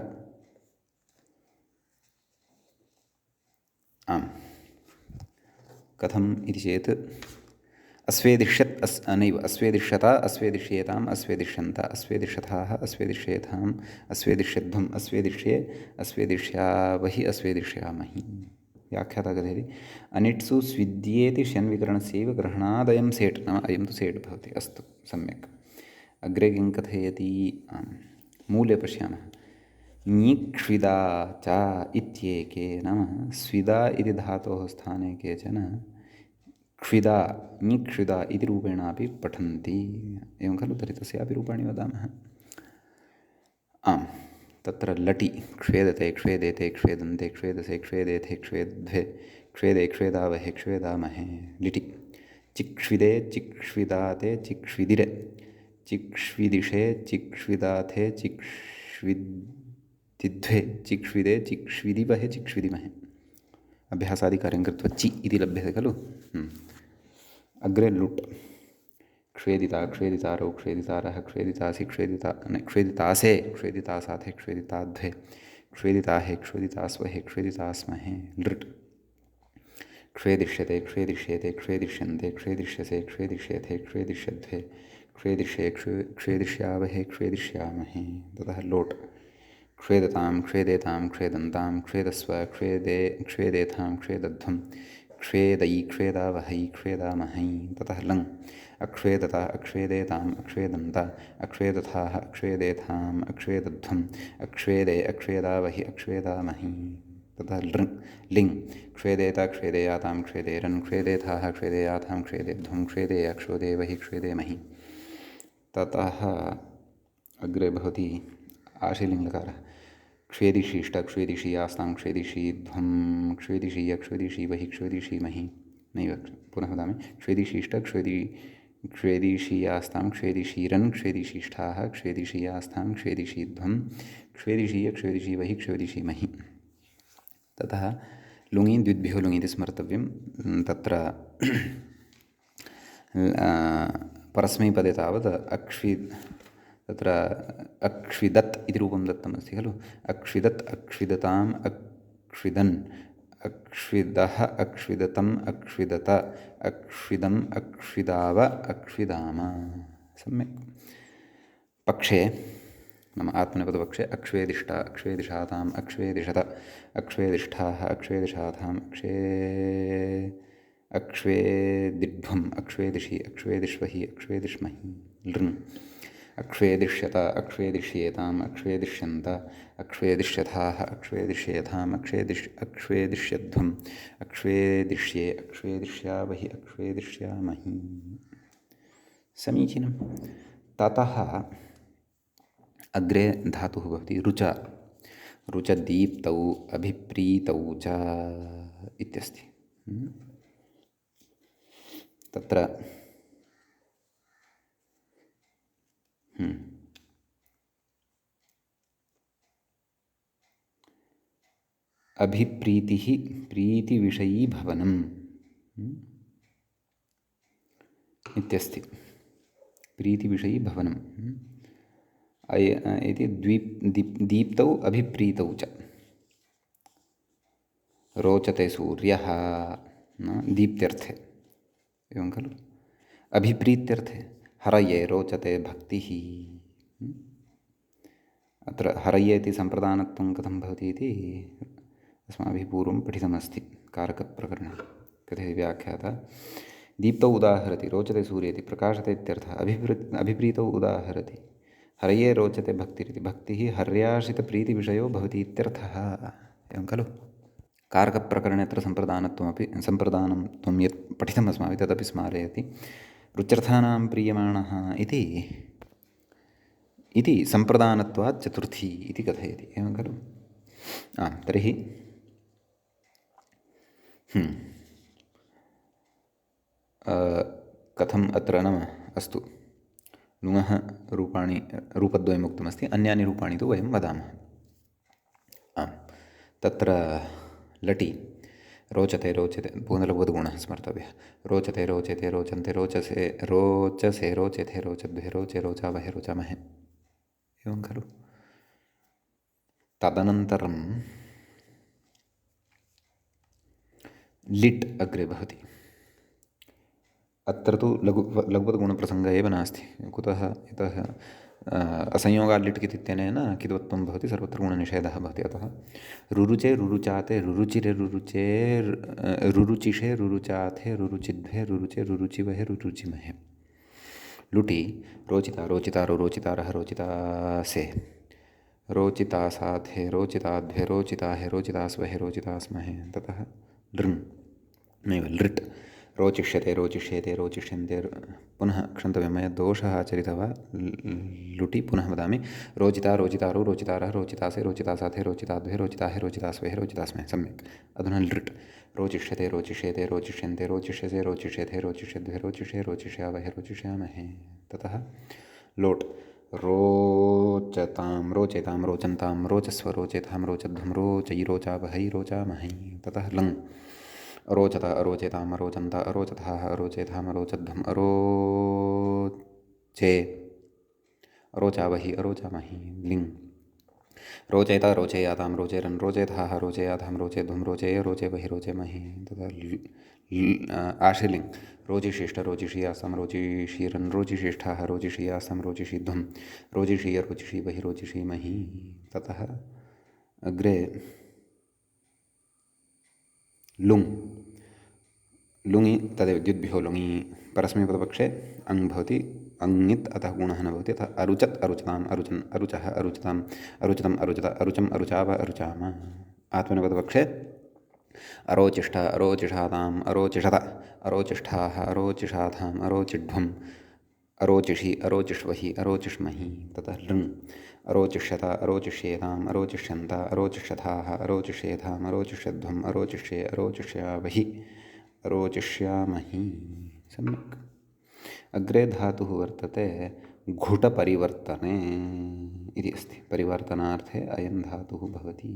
आम् कथम् इति चेत् अस्वेदिष्यत् नैव अस्वेदिष्यता अस्वेदिष्येताम् अस्वेदिष्यन्त अस्वेदिष्यथाः अस्वेदिष्येथाम् अस्वेदिष्यध्वम् अस्वेदिष्ये अस्वेदिष्यावहि अस्वेदिष्यामहि। व्याख्याता कथयति, अनिट्सु स्विद्येति ष्यन्विकरणस्यैव ग्रहणादयं सेट्, नाम अयं तु सेट् भवति। अस्तु सम्यक्। अग्रे किं कथयति, मूले पश्यामः। ञिक्ष्विदा च इत्येके, नाम स्विदा इति धातोः स्थाने केचन क्षिदा ञिक्षिदा इति रूपेणापि पठन्ति, एवं खलु। तर्हि तस्यापि रूपाणि वदामः। आम् तत्र लटि क्ष्वेदते क्ष्वेदेते क्ष्वेदन्ते क्ष्वेदसे क्ष्वेदेथे क्ष्वेद्ध्वे क्ष्वेदे क्ष्वेदावहे क्ष्वेदामहे। लिटि चिक्ष्विदे चिक्ष्विदाते चिक्ष्विदिरे चिक्ष्विदिशे चिक्ष्विदाथे चिक्ष्विदिध्वे चिक्ष्विदे चिक्ष्विदिवहे चिक्ष्विदिमहे अभ्यासादिकार्यं कृत्वा चि इति लभ्यते खलु। अग्रे लुट् क्ष्वेदिता क्ष्वेदितारौ क्ष्वेदितारः क्ष्वेदितासि क्ष्वेदितासे क्ष्वेदितासाथे क्ष्वेदिताध्वे क्ष्वेदिताहे क्ष्वेदितास्वहे क्ष्वेदितास्महे लृट् क्ष्वेदिष्यते क्ष्वेदिष्येते क्ष्वेदिष्यन्ते क्ष्वेदिष्यसे क्ष्वेदिष्येथे क्ष्वेदिष्यध्वे क्ष्वेदिष्ये क्ष्वेदिष्यावहे क्ष्वेदिष्यामहे ततः लोट् क्ष्वेदतां क्ष्वेदेतां क्ष्वेदन्तां क्ष्वेदस्व क्ष्वेदेथां क्ष्वेदध्वं क्ष्वेदै क्ष्वेदावहै क्ष्वेदामहै ततः लङ् अक्ष्वेदता अक्ष्वेदेताम् अक्ष्वेदन्त अक्ष्वेदथाः अक्ष्वेदेथाम् अक्ष्वेदध्वम् अक्ष्वेदे अक्ष्वेदावहि अक्ष्वेदामहि ततः लृङ् लिङ् क्ष्वेदेत क्ष्वेदेयातां क्ष्वेदेरन् क्ष्वेदेथाः क्ष्वेदेयाथां क्ष्वेदेध्वं क्ष्वेदे अक्ष्वेदेवहि क्ष्वेदेमहि ततः अग्रे भवति आशीलिङ्गकारः क्ष्वेदिशीष्ट क्ष्वेदिशीयास्तां क्ष्वेदिशीध्वं क्ष्वेदिशीय क्ष्वेदिशीवहि क्ष्वेदिशीमहि नैव पुनः वदामि क्ष्वेदिशीष्ट क्ष्वेदिशीयास्तां क्ष्वेदिशीरन् क्ष्वेदिशीष्ठाः क्ष्वेदिशीयास्तां क्ष्वेदिशीध्वं क्ष्वेदिशीय क्ष्वेदिशीवहि क्ष्वेदिशीमहि ततः लुङि द्विभ्यो लुङिति स्मर्तव्यं तत्र परस्मैपदे तावत् तत्र अक्ष्विदत् इति रूपं दत्तमस्ति खलु अक्ष्विदत् अक्ष्विदताम् अक्ष्विदन् अक्ष्विदः अक्ष्विदतम् अक्ष्विदत अक्ष्विदम् अक्ष्विदाव अक्ष्विदाम सम्यक् पक्षे नाम आत्मनेपदपक्षे अक्ष्वेदिष्टा अक्ष्वेदिषाताम् अक्ष्वेदिषत अक्ष्वेदिष्ठाः अक्ष्वेदिषाताम् अक्ष्वेदिध्वम् अक्ष्वेदिषि अक्ष्वेदिष्वहि अक्ष्वेदिष्महि लृङ् अक्ष्वेदिष्यत अक्ष्वेदिष्येताम् अक्ष्वेदिष्यन्त अक्ष्वेदिष्यथाः अक्ष्वेदिष्येथाम् अक्ष्वेदिष्यध्वम् अक्ष्वेदिष्ये अक्ष्वेदिष्यावहि अक्ष्वेदिष्यामहि समीचीनं ततः अग्रे धातुः भवति रुच रुचदीप्तौ अभिप्रीतौ च इत्यस्ति तत्र अभिप्रीतिः प्रीतिविषयी भवनम् इत्यस्ति प्रीतिविषयी भवनम् इति दीप्तौ अभिप्रीतौ च रोचते सूर्यः दीप्त्यर्थे एवं खलु अभिप्रीत्यर्थे हरये रोचते भक्तिः अत्र हरये इति सम्प्रदानत्वं कथं भवति इति अस्माभिः पूर्वं पठितमस्ति कारकप्रकरणे कथयति व्याख्याता दीप्तौ उदाहरति रोचते सूर्ये इति प्रकाशते इत्यर्थः अभिप्रीतौ उदाहरति हरये रोचते भक्तिरिति भक्तिः हर्याश्रितप्रीतिविषयो भवति इत्यर्थः एवं खलु कारकप्रकरणे अत्र सम्प्रदानं त्वं यत् पठितम् अस्माभिः तदपि स्मारयति रुच्यर्थानां प्रीयमाणः इति सम्प्रदानत्वात् चतुर्थी इति कथयति एवं खलु तर्हि कथम् अत्र नाम अस्तु लुङः रूपद्वयम् उक्तमस्ति अन्यानि रूपाणि तु वयं वदामः तत्र लटि रोचते रोचते पूर्णलघुपदगुणः स्मर्तव्यः रोचते रोचते रोचन्ते रोचसे रोचसे रोचेथे रोचद्वे रोचे रोचावहे रोचामहे एवं खलु तदनन्तरं लिट् अग्रे भवति अत्र तु लघुपदगुणप्रसङ्गः एव नास्ति कुतः यतः असंयोगाल् लिट् इत्यनेन किद्वत्वं भवति सर्वत्र गुणनिषेधः भवति अतः रुरुचे रुरुचाते रुरुचिरे रुरुचे रुरुचिषे रुरुचाथे रुरुचिद्वे रुरुचे रुरुचिवहे रुरुचिमहे लुटि रोचिता रोचितारो रोचितारः रोचितासे रोचितासाथे रोचिताध्वे रोचिताहे रोचितास्वहे रोचितास्महे ततः लृङ् नैव लृट् रोचिष्यते रोचिष्येते रोचिष्यन्ते पुनः क्षन्तव्यं मया दोषः आचरितः वा लुटि पुनः वदामि रोचिता रोचितारो रोचितारः रोचितासे रोचितासाथे रोचिताद्वे रोचिताहे रोचितास्वेः रोचितास्मै सम्यक् अधुना लृट् रोचिष्यते रोचिष्येते रोचिष्यन्ते रोचिष्यसे रोचिष्येथे रोचिष्यद्वे रोचिष्ये रोचिष्यावहे रोचिष्यामहे ततः लोट् रोचतां रोचेतां रोचन्तां रोचस्व रोचेतां रोचध्वं रोचयिरोचावहै रोचामहै ततः लङ् अरोचत अरोचेताम् अरोचन्त अरोचथाः अरोचेताम् अरोचध्वम् अरोचे अरोचावहि अरोचामहि लिङ् रोचेत रोचेयातां रोचेरन् रोचेथाः रोचेयातां रोचेध्वं रोचेय रोचेवहि रोचेमहि तथा आशिलिङ् रोचिशिष्ट रोचिषीयासां रोचिषीरन् रोचिशिष्ठाः रोचिषीयासां रोचिषीध्वं रोचिषीय रोचिषीवहि रोचिषीमहि ततः अग्रे लुङ् लुङि तदेव द्युद्भ्यो लुङि परस्मैपदपक्षे अङ् भवति अङ्नित् अतः गुणः न भवति अतः अरुचत् अरुचताम् अरुचन् अरुचः अरुचताम् अरुचितम् अरुचत अरुचम् अरुचाव अरुचाम आत्मनेपदपक्षे अरोचिष्ठ अरोचिषाताम् अरोचिषत अरोचिष्ठाः अरोचिषाथाम् अरोचिढ्वम् अरोचिषि अरोचिष्वहि अरोचिष्महि ततः लृङ् अरोचिष्यत अरोचिष्येताम् अरोचिष्यन्त अरोचिष्यथाः अरोचिष्येथाम् अरोचिष्यध्वम् अरोचिष्ये अरोचिष्यावहि अरोचिष्यामहि सम्यक् अग्रे धातुः वर्तते घुटपरिवर्तने इति अस्ति परिवर्तनार्थे अयं धातुः भवति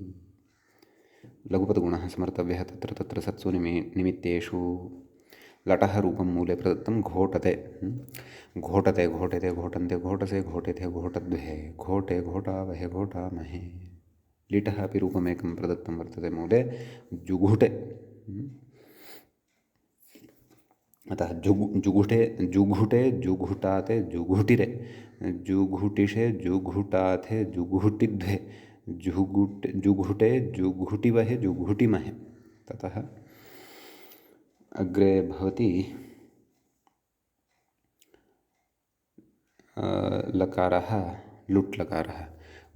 लघुपदगुणः स्मर्तव्यः तत्र तत्र सत्सु निमित्तेषु लटः रूपं मूले प्रदत्तं घोटते घोटते घोटते घोटन्ते घोटसे घोटेथे घोटद्वे घोटे घोटावहे घोटामहे लिटः अपि रूपमेकं प्रदत्तं वर्तते मूले जुघुटे अतः जुघुटे जुघुटे जुघुटाते जुघुटिरे जुघुटिषे जुघुटाथे जुघुटिद्वे जुघुटे जुघुटिवहे जुघुटिमहे ततः अग्रे भवति लकारः लुट् लकारः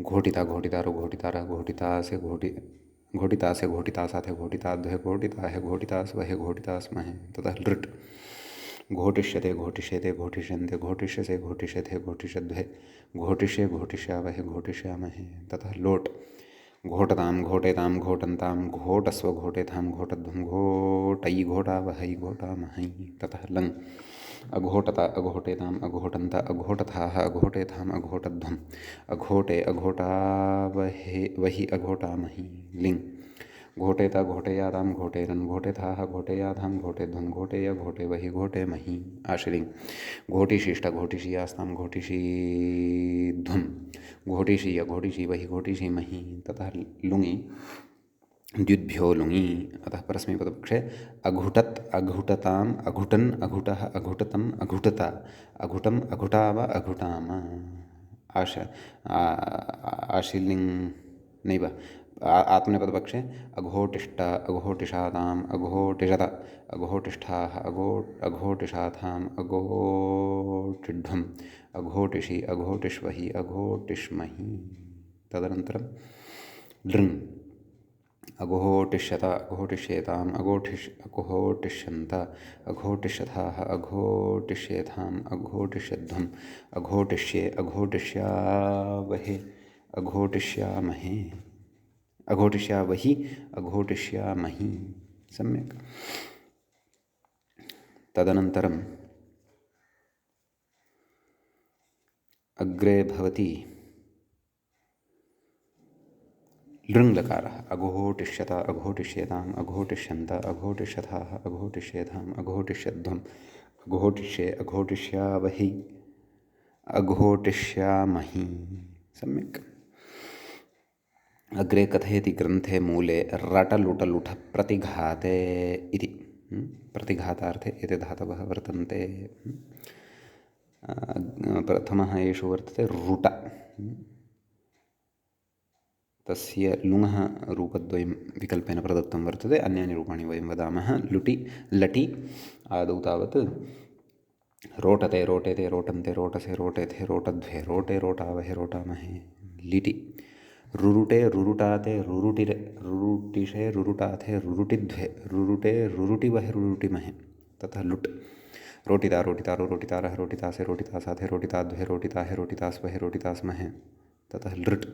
घोटिता घोटितारो घोटितारः घोटितासे घोटितासे घोटितासाथे घोटिताद्वे घोटिताहे घोटितास्वहे घोटितास्महे ततः लृट् घोटिष्यते घोटिष्येते घोटिष्यन्ते घोटिष्यसे घोटिष्यथे घोटिष्यद्वे घोटिष्ये घोटिष्यावहे घोटिष्यामहे ततः लोट् घोटतां घोटेतां घोटन्तां घोटस्व घोटेतां घोटध्वं घोटयि घोटावहै घोटामहै ततः लङ् अघोटत अघोटेताम् अघोटन्त अघोटथाः अघोटेताम् अघोटध्वम् अघोटे अघोटावहे वहि अघोटामहि लिङ् घोटेत घोटेयातां घोटेरन् घोटेथाः घोटेयातां घोटेध्वं घोटेय घोटेवहि घोटेमहि आश्रिलिङ् घोटिशिष्ट घोटिषीयास्तां घोटिषीध्वं घोटिषीय घोटिषीवहि घोटिषीमहि ततः लुङि द्युद्भ्यो लुङि अतः परस्मैपदपक्षे अघुटत् अघुटताम् अघुटन् अघुटः अघुटतम् अघुटत अघुटम् अघुटाव अघुटाम आशिलिङ् नैव आत्मनेपदपक्षे अघोटिष्ठ अघोटिषाताम् अघोटिषत अघोटिष्ठाः अघोटिषाथाम् अघोटिढ्वम् अघोटिषि अघोटिष्वहि अघोटिष्महि तदनन्तरं लृङ् अघोटिष्यत अघोटिष्येताम् अघोटिष्यन्त अघोटिष्यथाः अघोटिष्येथाम् अघोटिष्यध्वम् अघोटिष्ये अघोटिष्यावहे अघोटिष्यामहे अघोटिष्यावहि अघोटिष्यामहि सम्यक् तदनन्तरम् अग्रे भवति लृङ्लकारः अघोटिष्यत अघोटिष्येताम् अघोटिष्यन्त अघोटिष्यथाः अघोटिष्येताम् अघोटिष्यध्वम् अघोटिष्ये अघोटिष्यावहि अघोटिष्यामहि सम्यक् अग्रे कथयति ग्रन्थे मूले रटलुटलुठ प्रतिघाते इति प्रतिघातार्थे एते धातवः वर्तन्ते प्रथमः एषु वर्तते रुट तस्य लुङः रूपद्वयं विकल्पेन प्रदत्तं वर्तते अन्यानि रूपाणि वयं वदामः लुटि लटि आदौ तावत् रोटते रोटेते रोटन्ते रोटसे रोटेथे रोटद्वे रोटे रोटावहे रोटामहे लिटि रुरुटे रुरुटाते रुरुटिरे रुरुटिषे रुरुटाथे रुरुटिद्वे रुरुटे रुरुटिवहे रुरुटिमहे ततः लुट्। रोटिता रोटितारो रोटितारः रोटितासे रोटितासाथे रोटिताद्वे रोटिताहे रोटितास्वहे रोटितास्महे, ततः लृट्।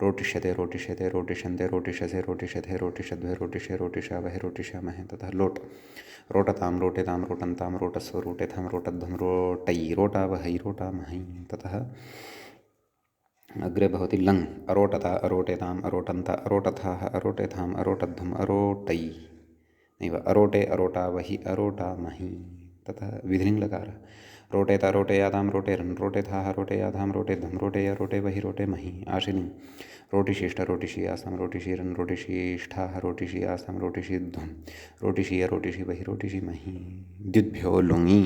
रोटिष्यते रोटिष्यते रोटिष्यन्ते रोटिष्यसे रोटिष्यथे रोटिष्यद्वे रोटिष्ये रोटिष्यावहे रोटिष्यामहे, ततः लोट्। रोटतां रोटेतां रोटन्तां रोटस्व रोटेथां रोटध्वं रोटै रोटावहै रोटामहै, ततः अग्रे भवति लङ्। अरोटता अरोटेताम् अरोटन्त अरोटथाः अरोटेथाम् अरोटध्वम् अरोटै नैव अरोटे अरोटावहि अरोटामहि, ततः विधिलिङ्गलकारः। रोटेता रोटेयातां रोटेरन् रोटेथाः रोटेयातां रोटेध्वं रोटेय रोटेवहि रोटेमहि, आशिलिङ्। रोटिशिष्ट रोटिशीयासां रोटिशीरन् रोटिशीष्ठाः रोटिशीयासां रोटिशीध्वं रोटिशीय रोटिशीवहि रोटिशीमहि, द्युद्भ्यो लुङि।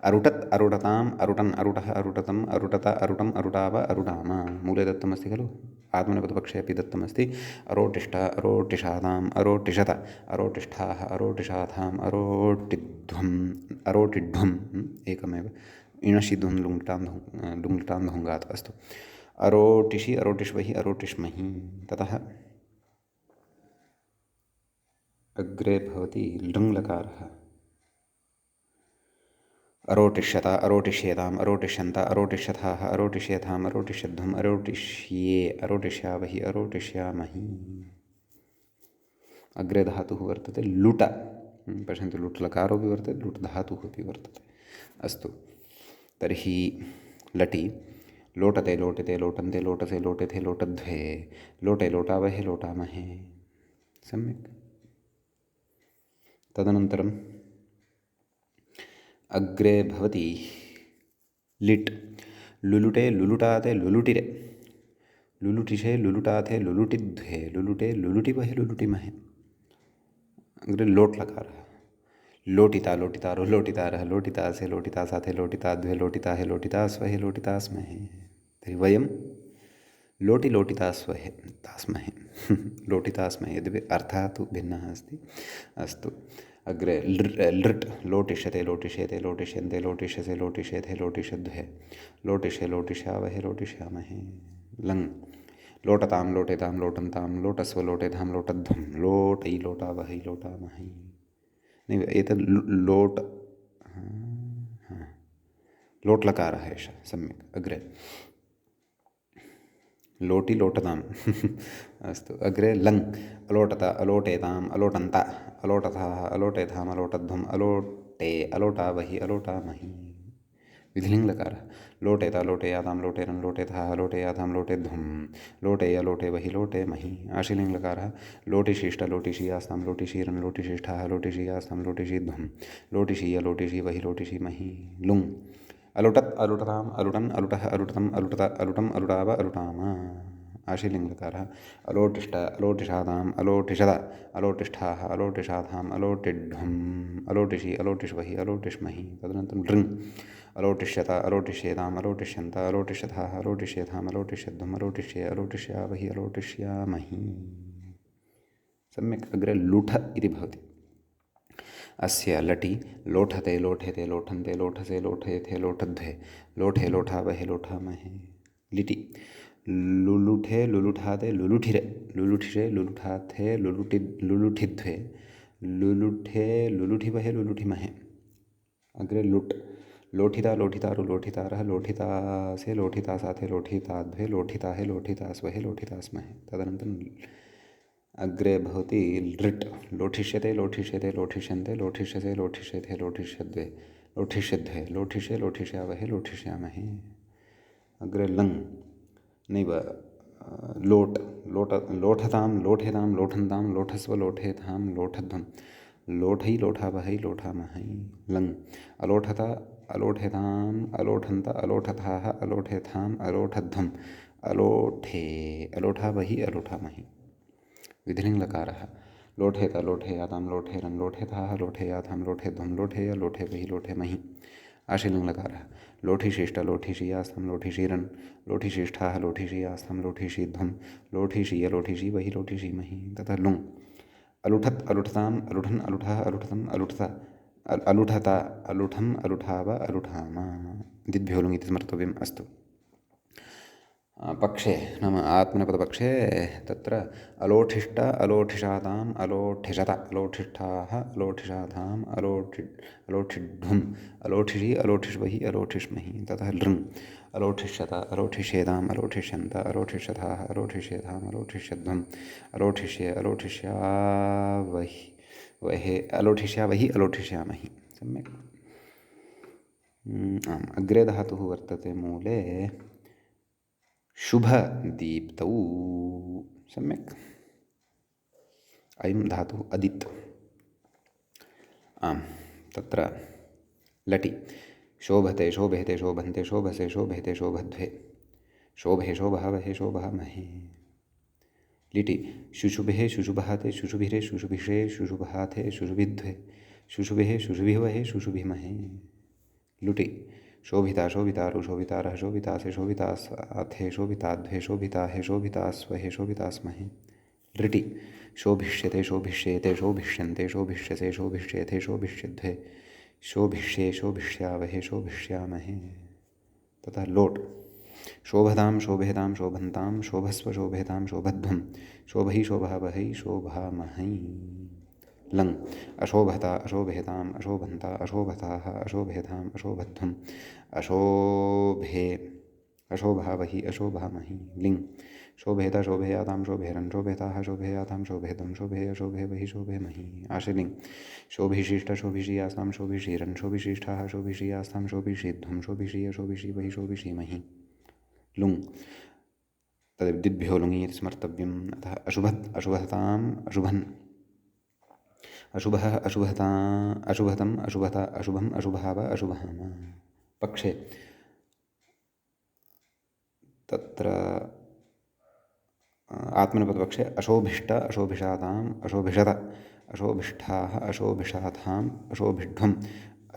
अरुटत् अरुटताम् अरुटन् अरुटः अरुटतम् अरुटत अरुटम् अरुटाव अरुटाम, मूले दत्तमस्ति खलु, आत्मनेपदपक्षे अपि दत्तमस्ति। अरोटिष्ठ अरोटिषाताम् अरोटिषत अरोटिष्ठाः अरोटिषाथाम् अरोटिध्वम् अरोटिढ्वम्, एकमेव इणशिध्वं लुङ्टां धुङ्गात्, अस्तु। अरोटिषि अरोटिष्वहि अरोटिष्महि, ततः अग्रे भवति लृङ्लकारः। अरोटिष्यत अरोटिष्येताम् अरोटिष्यन्त अरोटिष्यथाः अरोटिष्यथाम् अरोटिष्यध्वम् अरोटिष्ये अरोटिष्यावहि अरोटिष्यामहि। अग्रे धातुः वर्तते लुट। पश्यन्तु, लुट् लकारोऽपि वर्तते, लुट् धातुः अपि वर्तते, अस्तु। तर्हि लटि लोटते लोटते लोटन्ते लोटसे लोटेथे लोटध्वे लोटे लोटावहे लोटामहे, सम्यक्। तदनन्तरम् अग्रे भवति लिट्। लुलुटे लुलुटाते लुलुटिरे लुलुटिषे लुलुटाथे लुलुटिध्वे लुलुटे लुलुटिवहे लुलुटिमहे, अग्रे लोट् लकारः। लोटिता लोटितारो लोटितारः लोटितासे लोटितासाथे लोटिताद्वे लोटिताहे लोटितास्वहे लोटितास्महे, तर्हि वयं लोटि लोटितास्वहे तास्महे लोटितास्महे, यद्यपि अर्थः तु भिन्नः अस्ति, अस्तु। अग्रे लृट् लोटिष्यते लोटिष्येते लोटिष्यन्ते लोटिष्यसे लोटिष्येथे लोटिष्यध्वे लोटिष्ये लोटिष्यावहे लोटिष्यामहे, लङ्। लोटतां लोटेतां लोटन्तां लोटस्व लोटेतां लोटध्वं लोटै लोटावहै लोटामहै, नैव एतद् लोट् लोट् लकारः एषः, सम्यक्। अग्रे लोटि लोटताम् अस्तु। अग्रे लङ्। अलोटत अलोटेताम् अलोटन्त अलोटथाः अलोटेथाम् अलोटध्वम् अलोटे अलोटावहि अलोटामहि, विधिलिङ्गलकारः। लोटेता लोटेयातां लोटेरन् लोटेथाः लोटेयातां लोटेध्वं लोटेय लोटेवहि लोटेमहि, आशिलिङ्गलकारः। लोटिशिष्ट लोटिशीयास्तां लोटिशीरन् लोटिशिष्ठाः लोटिशीयास्तां लोटिशीध्वं लोटिशीय लोटिशीवहि लोटिशीमहि, लुङ्। अलुटत् अलुटताम् अलुटन् अरुटः अरुटतम् अरुटत अरुटम् अरुटाव अरुटाम, आशिलिङ्गलकारः। अलोटिष्ट अलोटिषाताम् अलोटिषत अलोटिष्ठाः अलोटिषाथाम् अलोटिढ्वम् अलोटिषि अलोटिष्वहि अलोटिष्महि, तदनन्तरं लृङ्। अलोटिष्यत अलोटिष्येताम् अलोटिष्यन्त अलोटिष्यथाः अलोटिष्येथाम् अलोटिष्यध्वम् अलोटिष्ये अलोटिष्यावहि अलोटिष्यामहि, सम्यक्। अग्रे लुठ इति भवति। अस्य लटि लोठते लोठेते लोठन्ते लोठसे लोठेथे लोठध्वे लोठे लोठावहे लोठामहे, लिटि लुलुठे लुलुठाते लुलुठिरे लुलुठिरे लुलुठाथे लुलुठिध्वे लुलुठे लुलुठिवहे लुलुठिमहे, अग्रे लुट्। लोठिता लोठितारो लोठितारः लोठितासे लोठितासाथे लोठिताद्वे लोठिताहे लोठितास्वहे लोठितास्महे, तदनन्तरं अग्रे भवति लृट्। लोठिष्यते लोठिष्यते लोठिष्यन्ते लोठिष्यसे लोठिष्यथे लोठिष्यद्वे लोठिष्यध्वे लोठिष्ये लोठिष्यावहे लोठिष्यामहे, अग्रे लङ्। नैव लोट् लोठतां लोठेतां लोठन्तां लोठस्व लोठेथां लोठध्वं लोठै लोठावहै लोठामहै, लङ्। अलोठत अलोठेताम् अलोठन्त अलोठथाः अलोठेथाम् अलोठध्वम् अलोठे अलोठावहि अलोठामहि, विधिलिङ्गलकारः। लोठेत लोठेयातां लोठेरन् लोठेथाः लोठेयाथां लोठेध्वं लोठेय लोठेवहि लोठेमहि, आशिलिङ्गलकारः। लोठिशिष्ट लोठिशीयास्तां लोठिशीरन् लोठिशिष्ठाः लोठिशीयास्तां लोठिशीध्वं लोठिशीय लोठिशीवहि लोठिशीमहि, तथा लुङ्। अलुठत् अलुठताम् अलुठन् अलुठः अलुठतम् अलुठत अलुठत अलुठम् अलुठाव अलुठाम, दिद्भ्यो लुङ् इति स्मर्तव्यम्, अस्तु। पक्षे नाम आत्मनेपदपक्षे तत्र अलोठिष्ट अलोठिषाताम् अलोठिषत अलोठिष्ठाः अलोठिषाताम् अलोठिढ्वम् अलोठिषि अलोठिष्वहि अलोठिष्महि ततः लृङ् अलोठिष्यत अलोठिष्येताम् अलोठिष्यन्त अलोठिष्यथाः अलोठिष्येताम् अलोठिष्यध्वम् अलोठिष्ये अलोठिष्यावहि वहे अलोठिष्यावहि अलोठिष्यामहि सम्यक्। आम् अग्रे धातुः वर्तते मूले शुभदीप्तौ सम्यक्। अयं धातुः अदित्। आम् तत्र लटि शोभते शोभेते शोभन्ते शोभसे शोभेते शोभध्वे शोभे शोभावहे शोभामहे। लिटि शुशुभे शुशुभाते शुशुभिरे शुशुभिषे शुशुभाते शुशुभिध्वे शुशुभिः शुशुभिवहे शुशुभिमहे। लुटि शोभिता शोभितारु शोभितारः शोभितासे शोभिताथे शोभिताध्वे शोभिताहे शोभितास्वहे शोभितास्महे। लृटि शोभिष्यते शोभिष्येते शोभिष्यन्ते शोभिष्यसे शोभिष्येथे शोभिष्यध्वे शोभिष्ये शोभिष्यावहे शोभिष्यामहे। ततः लोट् शोभतां शोभेतां शोभन्तां शोभस्व शोभेतां शोभध्वं शोभहि शोभावहै शोभामहै। लङ् अशोभता अशोभेताम् अशोभन्ता अशोभताः अशोभेताम् अशोभध्वम् अशोभे अशोभावहि अशोभामहि। लिङ् शोभेत शोभेयातां शोभेरन् शोभेताः शोभेयातां शोभेदं शोभे अशोभेवहि शोभेमहि। आशिलिङ् शोभिशिष्ट शोभिषीयास्तां शोभिषीरन् शोभिशिष्ठाः शोभिषीयास्तां शोभिषीध्वं शोभिषीय शोभिषीवहि शोभिषीमहि। लुङ् तद्विद्भ्यो लुङि स्मर्तव्यम्। अतः अशुभत् अशुभताम् अशुभन् अशुभः अशुभता अशुभतम् अशुभता अशुभम् अशुभाव अशुभाम। पक्षे तत्र आत्मनेपदपक्षे अशोभिष्ट अशोभिषाताम् अशोभिषत अशोभिष्ठाः अशोभिषाथाम् अशोभिढ्वम्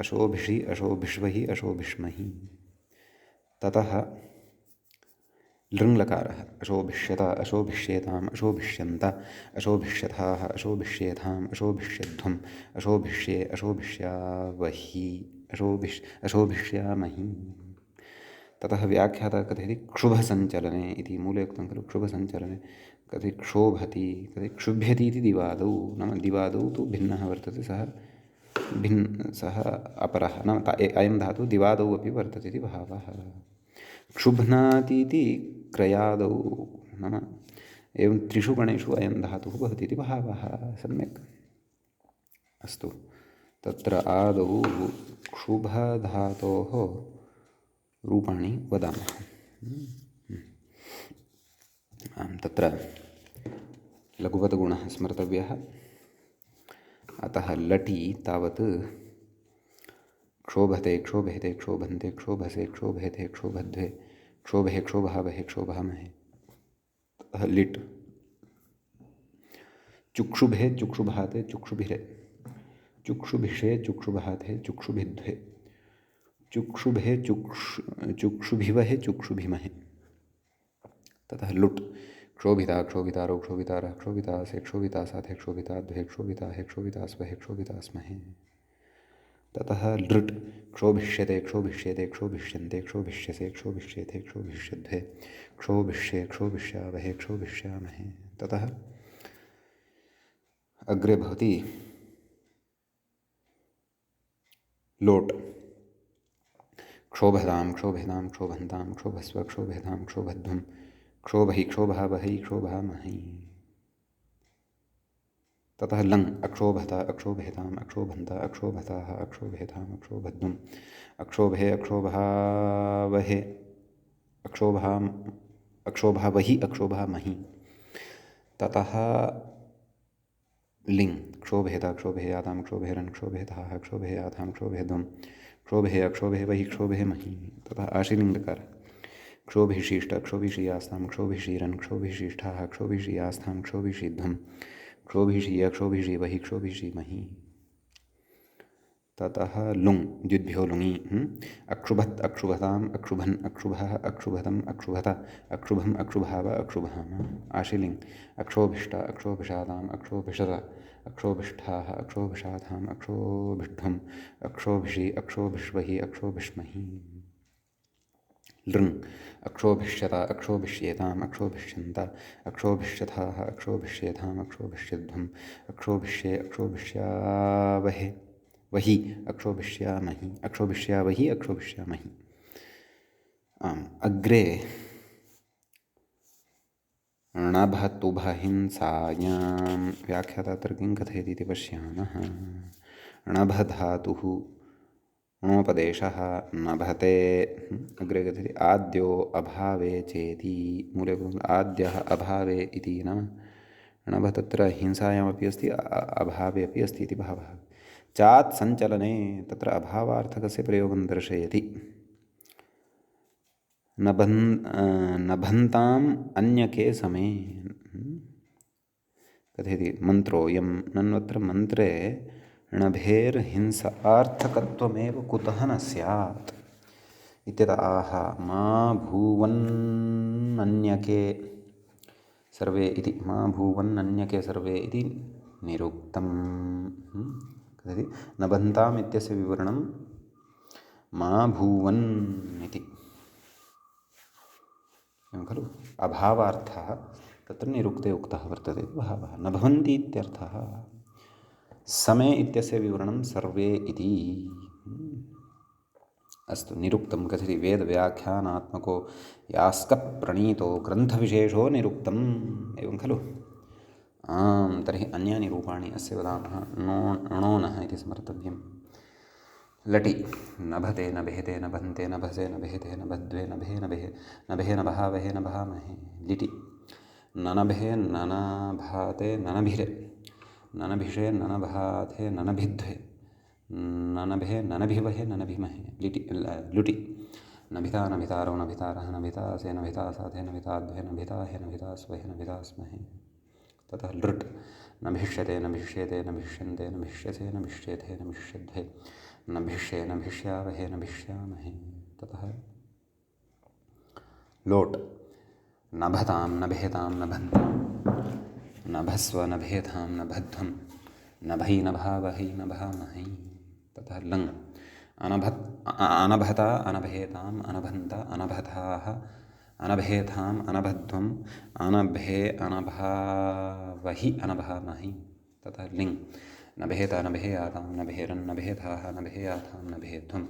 अशोभिषि अशोभिष्वहि अशोभिष्महि। ततः लृङ्लकारः अशोभिष्यत अशोभिष्येताम् अशोभिष्यन्त अशोभिष्यथाः अशोभिष्येथाम् अशोभिष्यध्वम् अशोभिष्ये अशोभिष्यावहि अशोभिष्यामहि। ततः व्याख्याता कथयति क्षुभसञ्चलने इति मूले उक्तं खलु क्षुभसञ्चलने कथि क्षोभति कथि क्षुभ्यति इति दिवादौ नाम दिवादौ तु भिन्नः वर्तते सः अपरः नाम अयं धातुः दिवादौ अपि वर्तते इति भावः। क्षुभ्नाति इति क्रयादौ नाम एवं त्रिषु गणेषु अयं धातुः भवति इति भावः सम्यक्। अस्तु तत्र आदौ क्षुभधातोः रूपाणि वदामः। तत्र लघुपदगुणः स्मर्तव्यः। अतः लटि तावत् क्षोभते क्षोभेते क्षोभन्ते क्षोभसे क्षोभेते क्षोभध्वे क्षोभे क्षोभावहे क्षोभामहे। लिट् चुक्षुभे चुक्षुभाते चुक्षुभिरे चुक्षुभिषे चुक्षुभाते चुक्षुभिध्वे चुक्षुभे चुक्षुभिवहे चुक्षुभिमहे। ततः लुट् क्षोभिता क्षोभितारौ क्षोभितारः क्षोभितासे क्षोभितासाथे क्षोभिताध्वे क्षोभिताहे क्षोभितास्वहे क्षोभितास्महे। ततः लृट् क्षोभिष्यते क्षोभिष्येते क्षोभिष्यन्ते क्षोभिष्यसे क्षोभिष्येथे क्षोभिष्यध्वे क्षोभिष्ये क्षोभिष्यावहे क्षोभिष्यामहे। ततः अग्रे भवति लोट् क्षोभतां क्षोभेतां क्षोभन्तां क्षोभस्व क्षोभेतां क्षोभध्वं क्षोभहि क्षोभावहै क्षोभामहै। ततः लङ् अक्षोभत अक्षोभेताम् अक्षोभन्त अक्षोभताः अक्षोभेताम् अक्षोभध्वम् अक्षोभे अक्षोभावहे अक्षोभावहि अक्षोभामहि। ततः लिङ् क्षोभेत क्षोभेयातां क्षोभेरन् क्षोभेताः क्षोभेयातां क्षोभेध्वम् क्षोभे अक्षोभेवहि क्षोभेमहि। ततः आशीलिङ्गकारः क्षोभिशिष्ट क्षोभिषीयास्तां क्षोभिषीरन् क्षोभिशिष्ठाः क्षोभिषीयास्तां क्षोभिषीध्वम् क्षोभिषीय क्षोभिषीवहि क्षोभिषीमहि। ततः लुङ् द्विद्भ्यो लुङि अक्षुभत् अक्षुभताम् अक्षुभन् अक्षुभः अक्षुभतम् अक्षुभत अक्षुभम् अक्षुभाव अक्षुभाम। आशीलिङ् अक्षोभिष्ट अक्षोभिषाताम् अक्षोभिषत अक्षोभिष्ठाः अक्षोभिषाथाम् अक्षोभिष्ठ्वम् अक्षोभिषि अक्षोभिष्वहि अक्षोभिष्महि। लृङ् अक्षोभिष्यत अक्षोभिष्येताम् अक्षोभिष्यन्त अक्षोभिष्यथाः अक्षोभिष्येताम् अक्षोभिष्यध्वम् अक्षोभिष्ये अक्षोभिष्यावहे वहि अक्षोभिष्यामहि अक्षोभिष्यावहि अक्षोभिष्यामहि। अग्रे णभतुभहिंसायां व्याख्याता अत्र किं कथयति इति पश्यामः। णभधातुः णोपदेशः नभते अग्रे कथयति आद्यो अभावे चेति मूले आद्यः अभावे इति नाम णभ तत्र हिंसायामपि अस्ति अभावे अपि अस्ति इति भावः। चात् सञ्चलने तत्र अभावार्थकस्य प्रयोगं दर्शयति। नभन्ताम् अन्यके समे कथयति मन्त्रोऽयं नन्वत्र मन्त्रे णभेर्हिंसार्थकत्वमेव कुतः न स्यात् इत्यतः आह मा भूवन्नन्यके सर्वे इति मा भूवन्नन्यके सर्वे इति निरुक्तम्। कथयति नभन्ताम् इत्यस्य विवरणं मा भूवन् इति एवं खलु अभावार्थः तत्र निरुक्ते उक्तः वर्तते इति भावः। न भवन्ति इत्यर्थः। समे इत्यस्य विवरणं सर्वे इति। अस्तु निरुक्तं कथयति वेदव्याख्यानात्मको यास्कप्रणीतो ग्रन्थविशेषो निरुक्तम् एवं खलु। आं तर्हि अन्यानि रूपाणि अस्य वदामः। णोनः इति स्मर्तव्यं। लटि नभते नभेते नभन्ते नभसे नभेते नभद्वे नभे नभे नभे नभावहे नभामहे। लिटि ननभे ननभाते ननभिरे ननभिषे ननभाते ननभिद्वे ननभे ननभिवहे ननभिमहे। लिटि लुटि नभिता नभितारो नभितारः नभितासे नभितासाथे नभिताद्वे नभिताहे नभितास्वहे नभितास्महे। ततः लृट् नभिष्यते नभिष्येते नभिष्यन्ते नभिष्यसे नभिष्येथे नभिष्यध्वे नभिष्ये नभिष्यावहे नभिष्यामहे। ततः लोट् नभतां नभेतां नभन्तां नभस्व नभेतां नभध्वं नभै नभावहै नभामहै। ततः लङ् अनभता अनभेताम् अनभन्त अनभथाः अनभेताम् अनभध्वम् अनभे अनभावहि अनभामहि। ततः लिङ् नभेत नभेयातां नभेरन् नभेथाः नभेयाथां नभेध्वं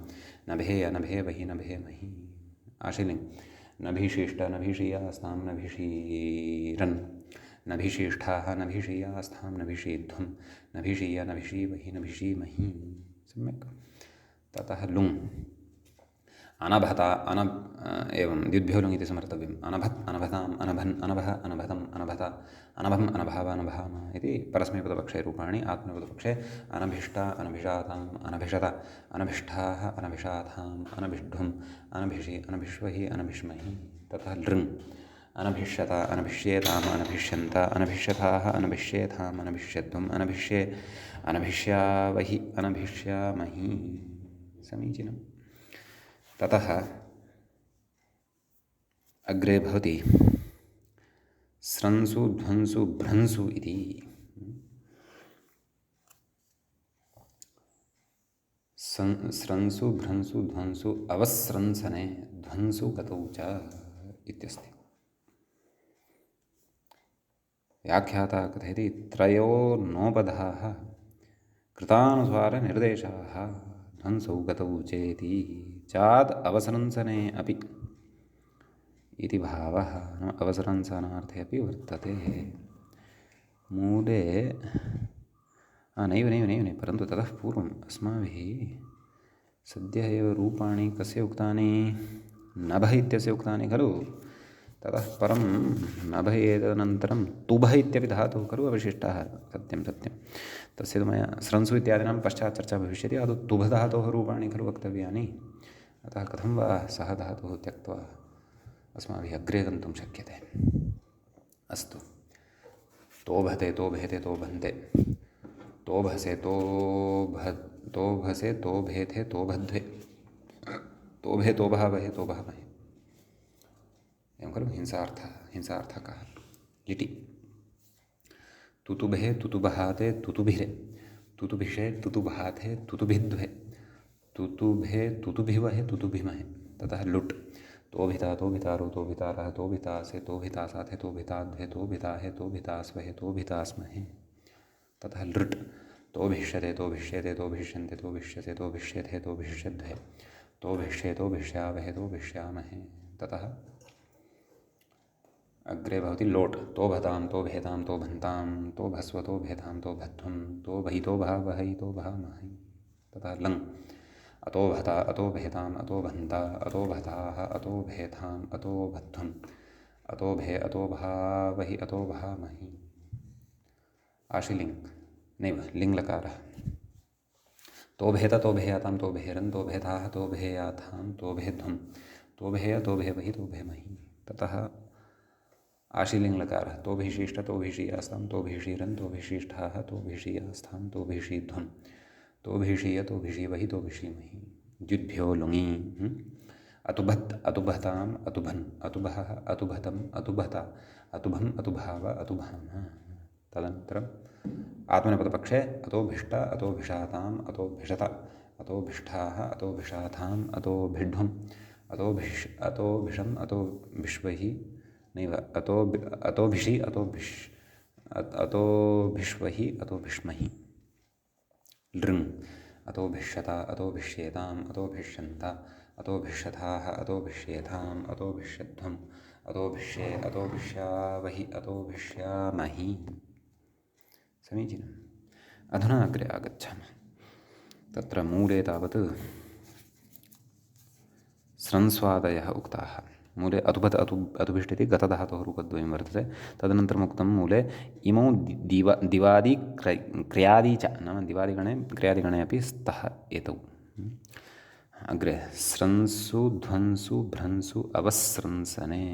नभे अनभेवहि नभेमहि। आशिलिङ् नभिषीष्ट नभिषीयास्तां नभिषीरन् नभिषीष्ठाः नभिषीयास्थां नभिषीध्वं नभिषीय नभिषीवहि नभिषीमहि। सम्यक्। ततः लुङ् अनभता एवं द्विभ्यो लुङ् इति समर्तव्यम्। अनभत् अनभताम् अनभन् अनभः अनभतम् अनभत अनभम् अनभाव अनभाम इति परस्मैपदपक्षे रूपाणि। आत्मनेपदपक्षे अनभिष्टा अनभिषाताम् अनभिषत अनभिष्ठाः अनभिषाथाम् अनभिष्ढुम् अनभिषि अनभिष्वहि अनभिष्महि। ततः लृङ् अनभिष्यत अनभिष्येताम् अनभिष्यन्त अनभिष्यथाः अनभिष्येथाम् अनभिष्यध्वम् अनभिष्ये अनभिष्यावहि अनभिष्यामहि। समीचीनम्। ततः अग्रे भवति स्रंसु ध्वंसु भ्रंसु इति। स्रंसु भ्रंसु ध्वंसु अवस्रंसने ध्वंसु गतौ च इत्यस्ति। व्याख्याता कथयति त्रयो नोपधाः कृतानुसारनिर्देशाः ध्वंसौ गतौ चेति चाद् अवसरंसने अपि इति भावः। अवसरंसनार्थे अपि वर्तते। मूले नैव नैव नैव नैव परन्तु ततः पूर्वम् अस्माभिः सद्यः एव रूपाणि कस्य उक्तानि नभ इत्यस्य उक्तानि खलु। ततः परं नभ एतदनन्तरं तुभ इत्यपि धातुः खलु अवशिष्टः। सत्यं सत्यं तस्य तु मया स्रंसु इत्यादीनां पश्चात् चर्चा भविष्यति। आदौ तुभधातोः रूपाणि खलु वक्तव्यानि। अतः कथं वा सः धातुः त्यक्त्वा अस्माभिः अग्रे गन्तुं शक्यते। अस्तु तोभते तोभेते तोभन्ते तोभसे तोभसे तोभेथे तोभध्वे तोभे तोभावहे तोभामहे। एवं खलु हिंसार्थकः। लिटि तुतुभे तुतुबहाते तुतुभिरे तुतुभिषे तुतुबहाते तुतुभिद्वे तुतुभे तुतुभिवहे तुतुभिमहे। ततः लुट् तो भिता तो भितारो तो भितारः तो भितासे तो भितासाथे तो भिताध्वे तो भिताहे तो भितास्वहे तो भितास्महे। ततः लृट् तो भिष्यते तो भिष्यते तो भिष्यन्ते तो भिष्यसे तो भिष्यथे तो भिष्यध्वे तो भिष्ये तो भिष्यावहे तो भिष्यामहे। ततः अग्रे भवति लोट् तो भतां तो भेतां तो भन्तां तो भस्व तो भेतां तो भध्वं तो भयितो भावहै तो भामहै। ततः लङ् अतो भता अतो भेताम् अतो भन्ता अतो भताः अतो भेताम् अतो भध्वम् अतो भे अतो भावहि अतो भामहि। आशिलिङ्ग् नैव लिङ्लकारः तो भेत तो भेयातां तो भेरन् तो भेताः तो भेयाथां तो भेध्वं तो भेय तो भेवहि तो भेमहि। ततः आशिलिङ्लकारः तो भिषीष्ट तो भिषीयास्तां तो भिषीरन् तो भिषीष्ठाः तो भिषीयास्थां तो भिषीध्वं तो भिषीय तो भिषीवहि तो भिषीमहि। द्युद्भ्यो लुङि अतुभत् अतुभताम् अतुभन् अतुभः अतुभतम् अतुभता अतुभम् अतुभाव अतुभामः। तदनन्तरम् आत्मनेपदपक्षे अतो भिष्ट अतो भिषाताम् अतो भिषत अतो भिष्ठाः अतो भिषाथाम् अतो भिड्ढुम् अतो भिषम् अतो भिष्वहि नैव अतो भिषि अतो भिष्वहि अतो भिष्महि। लृङ् अतो भिष्यता अतो भिष्येताम् अतो भिष्यन्त अतो भिष्यथाः अतो भिष्येथाम् अतो भिष्यध्वम् अतो भिष्ये अतो भिष्यावहि अतो भिष्यामहि। समीचीनम्। अधुना अग्रे आगच्छामः। तत्र मूले तावत् स्रंस्वादयः उक्ताः। मूले अतुभत अतुभिष्टिति गतधातोः रूपद्वयं वर्तते। तदनन्तरम् उक्तं मूले इमौ दिवादि क्रियादि च नाम क्रियादिगणे अपि स्तः एतौ। अग्रे स्रंसु ध्वंसु भ्रंसु अवस्रंसने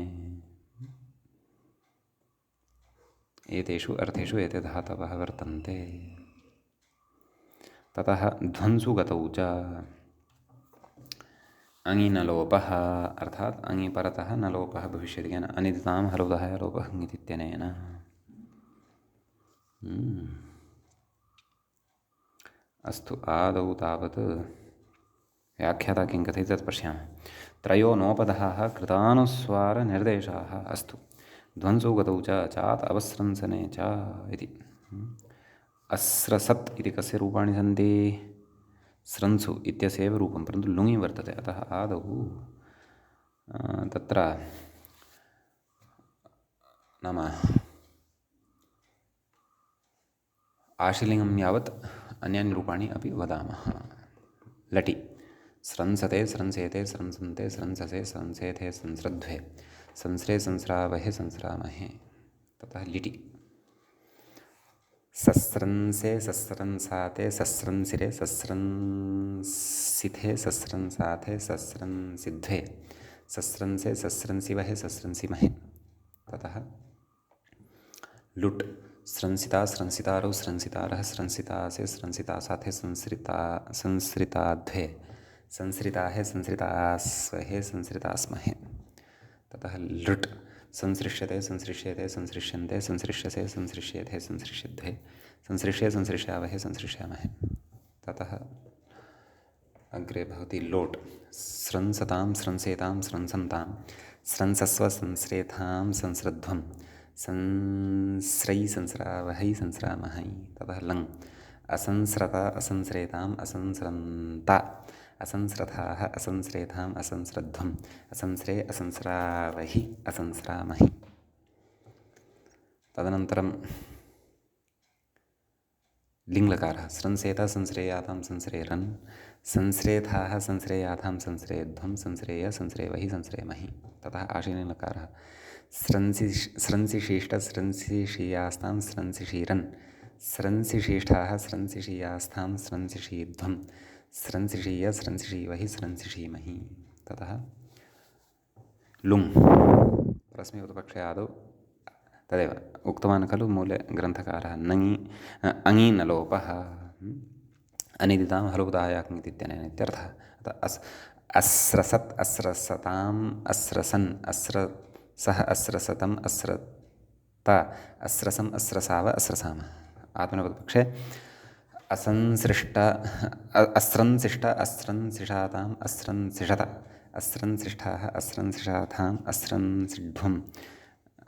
एतेषु अर्थेषु एते धातवः वर्तन्ते। ततः ध्वंसु गतौ च अङि नलोपः अर्थात् अङि परतः नलोपः भविष्यति केन अनिदितां हलोदः लोपः इत्यनेन। अस्तु आदौ तावत् व्याख्याता किं कथयति तत् पश्यामः। त्रयो नोपधाः कृतानुस्वारनिर्देशाः। अस्तु ध्वंसौ गतौ च चात् अवस्रंसने च इति। अस्रसत् इति कस्य रूपाणि सन्ति? स्रंसु इत्यस्यैव रूपं, परन्तु लुङि वर्तते। अतः आदौ तत्र नाम आशिलिङ्गं यावत् अन्यानि रूपाणि अपि वदामः। लटि स्रंसते स्रंसेते स्रंसन्ते स्रंससे स्रंसेथे संस्रध्वे संस्रे संस्रावहे संस्रामहे। ततः लिटि सस्रंसे सस्रंसाते सस्रंसिरे सस्रंसिथे सस्रंसाथे सस्रंसिध्वे सस्रंसे सस्रंसिवहे सस्रंसिमहे। ततः लुट् स्रंसिता स्रंसितारौ स्रंसितारः स्रंसितासे स्रंसितासाथे संसृताध्वे संसृताहे संसृतास्वहे संसृतास्महे। ततः लृट् संसृष्यते संसृष्येते संसृष्यन्ते संसृष्यसे संसृष्येथे संसृष्यध्वे संसृष्ये संसृष्यावहे संसृष्यामहे। ततः अग्रे भवति लोट् स्रंसतां स्रंसेतां स्रंसन्तां स्रंसस्व संस्रेथां संस्रध्वं संस्रै संस्रावहै संस्रामहै। ततः लङ् असंस्रत असंस्रेताम् असंस्रन्त असंस्रथाः असंस्रेथाम् असंस्रध्वम् असंस्रे असंस्रावहि असंस्रामहि। तदनन्तरं लिङ्लकारः संस्रेत संश्रेयातां संश्रेरन् संश्रेथाः संश्रेयाथां संश्रेध्वं संश्रेय संश्रेवहि संश्रेमहि। ततः आशीलिङ्लकारः स्रंसिशिष्ट स्रंसिशीयास्तां स्रंसिशीरन् स्रंसिशीष्ठाः स्रंसिशीयास्थां स्रंसिशीध्वं स्रंसिशीय स्रंसिशीवहि स्रंसिशीमहि। ततः लुङ् परस्मैपदपक्षे आदौ तदेव उक्तवान् खलु मूले ग्रन्थकारः नङि अङि नलोपः अनिदितां हलोदायाक् इत्यनेन इत्यर्थः। अतः अस्रसत् अस्रसताम् अस्रसन् अस्रसः अस्रसतम् अस्रत अस्रसम् अस्रसाव अस्रसाम। आत्मनेपदपक्षे असंसृष्ट अस्रंसिष्ट अस्रंसिषाताम् अस्रंसिषत अस्रंसृष्टाः अस्रंसृषाथाम् अस्रंसृढ्वम्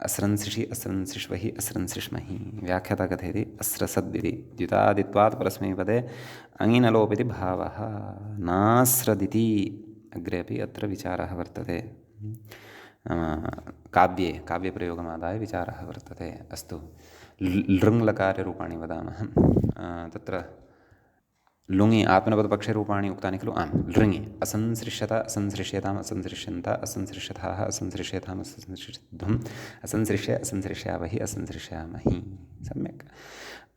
अस्रंसृषि अस्रंसृष्वहि अस्रंसृष्महि। व्याख्याता कथयति अस्रसद्विति द्युतादित्वात् परस्मैपदे अङिनलोपिति भावः नास्रदिति अग्रे अपि अत्र विचारः वर्तते। काव्ये काव्यप्रयोगमादाय विचारः वर्तते। अस्तु, लृङ्लकार्यरूपाणि वदामः। तत्र लुङि आत्मनेपदपक्षे रूपाणि उक्तानि खलु। आम्, लृङि असंसृष्यत असंसृष्यताम् असंसृष्यन्त असंसृष्यथाः असंसृष्यताम् असंसृष्यध्वम् असंसृष्य असंसृष्यावहि असंसृष्यामहि। सम्यक्।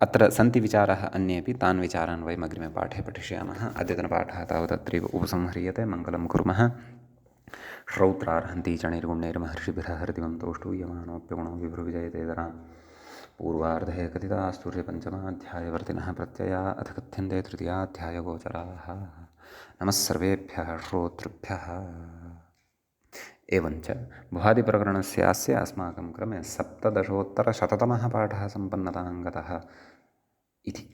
अत्र सन्ति विचाराः अन्येपि, तान् विचारान् वयम् अग्रिमे पाठे पठिष्यामः। अद्यतनपाठः तावत् अत्रैव उपसंह्रियते। मङ्गलं कुर्मः। श्रौत्रार्हन्ति चणैर्गुण्यैर्महर्षिभिरहर्दिवं तौष्टूयमानोऽप्यगुणो विभ्रुविजयतेतराम्। पूर्वार्धे कथितास्तुर्यपञ्चमाध्यायवर्तिनः प्रत्यया अथ कथ्यन्ते तृतीयाध्यायगोचराः। नमः सर्वेभ्यः श्रोतृभ्यः। एवञ्च भुवादिप्रकरणस्यास्य अस्माकं क्रमे 17-तमः पाठः सम्पन्नतां गतः इति।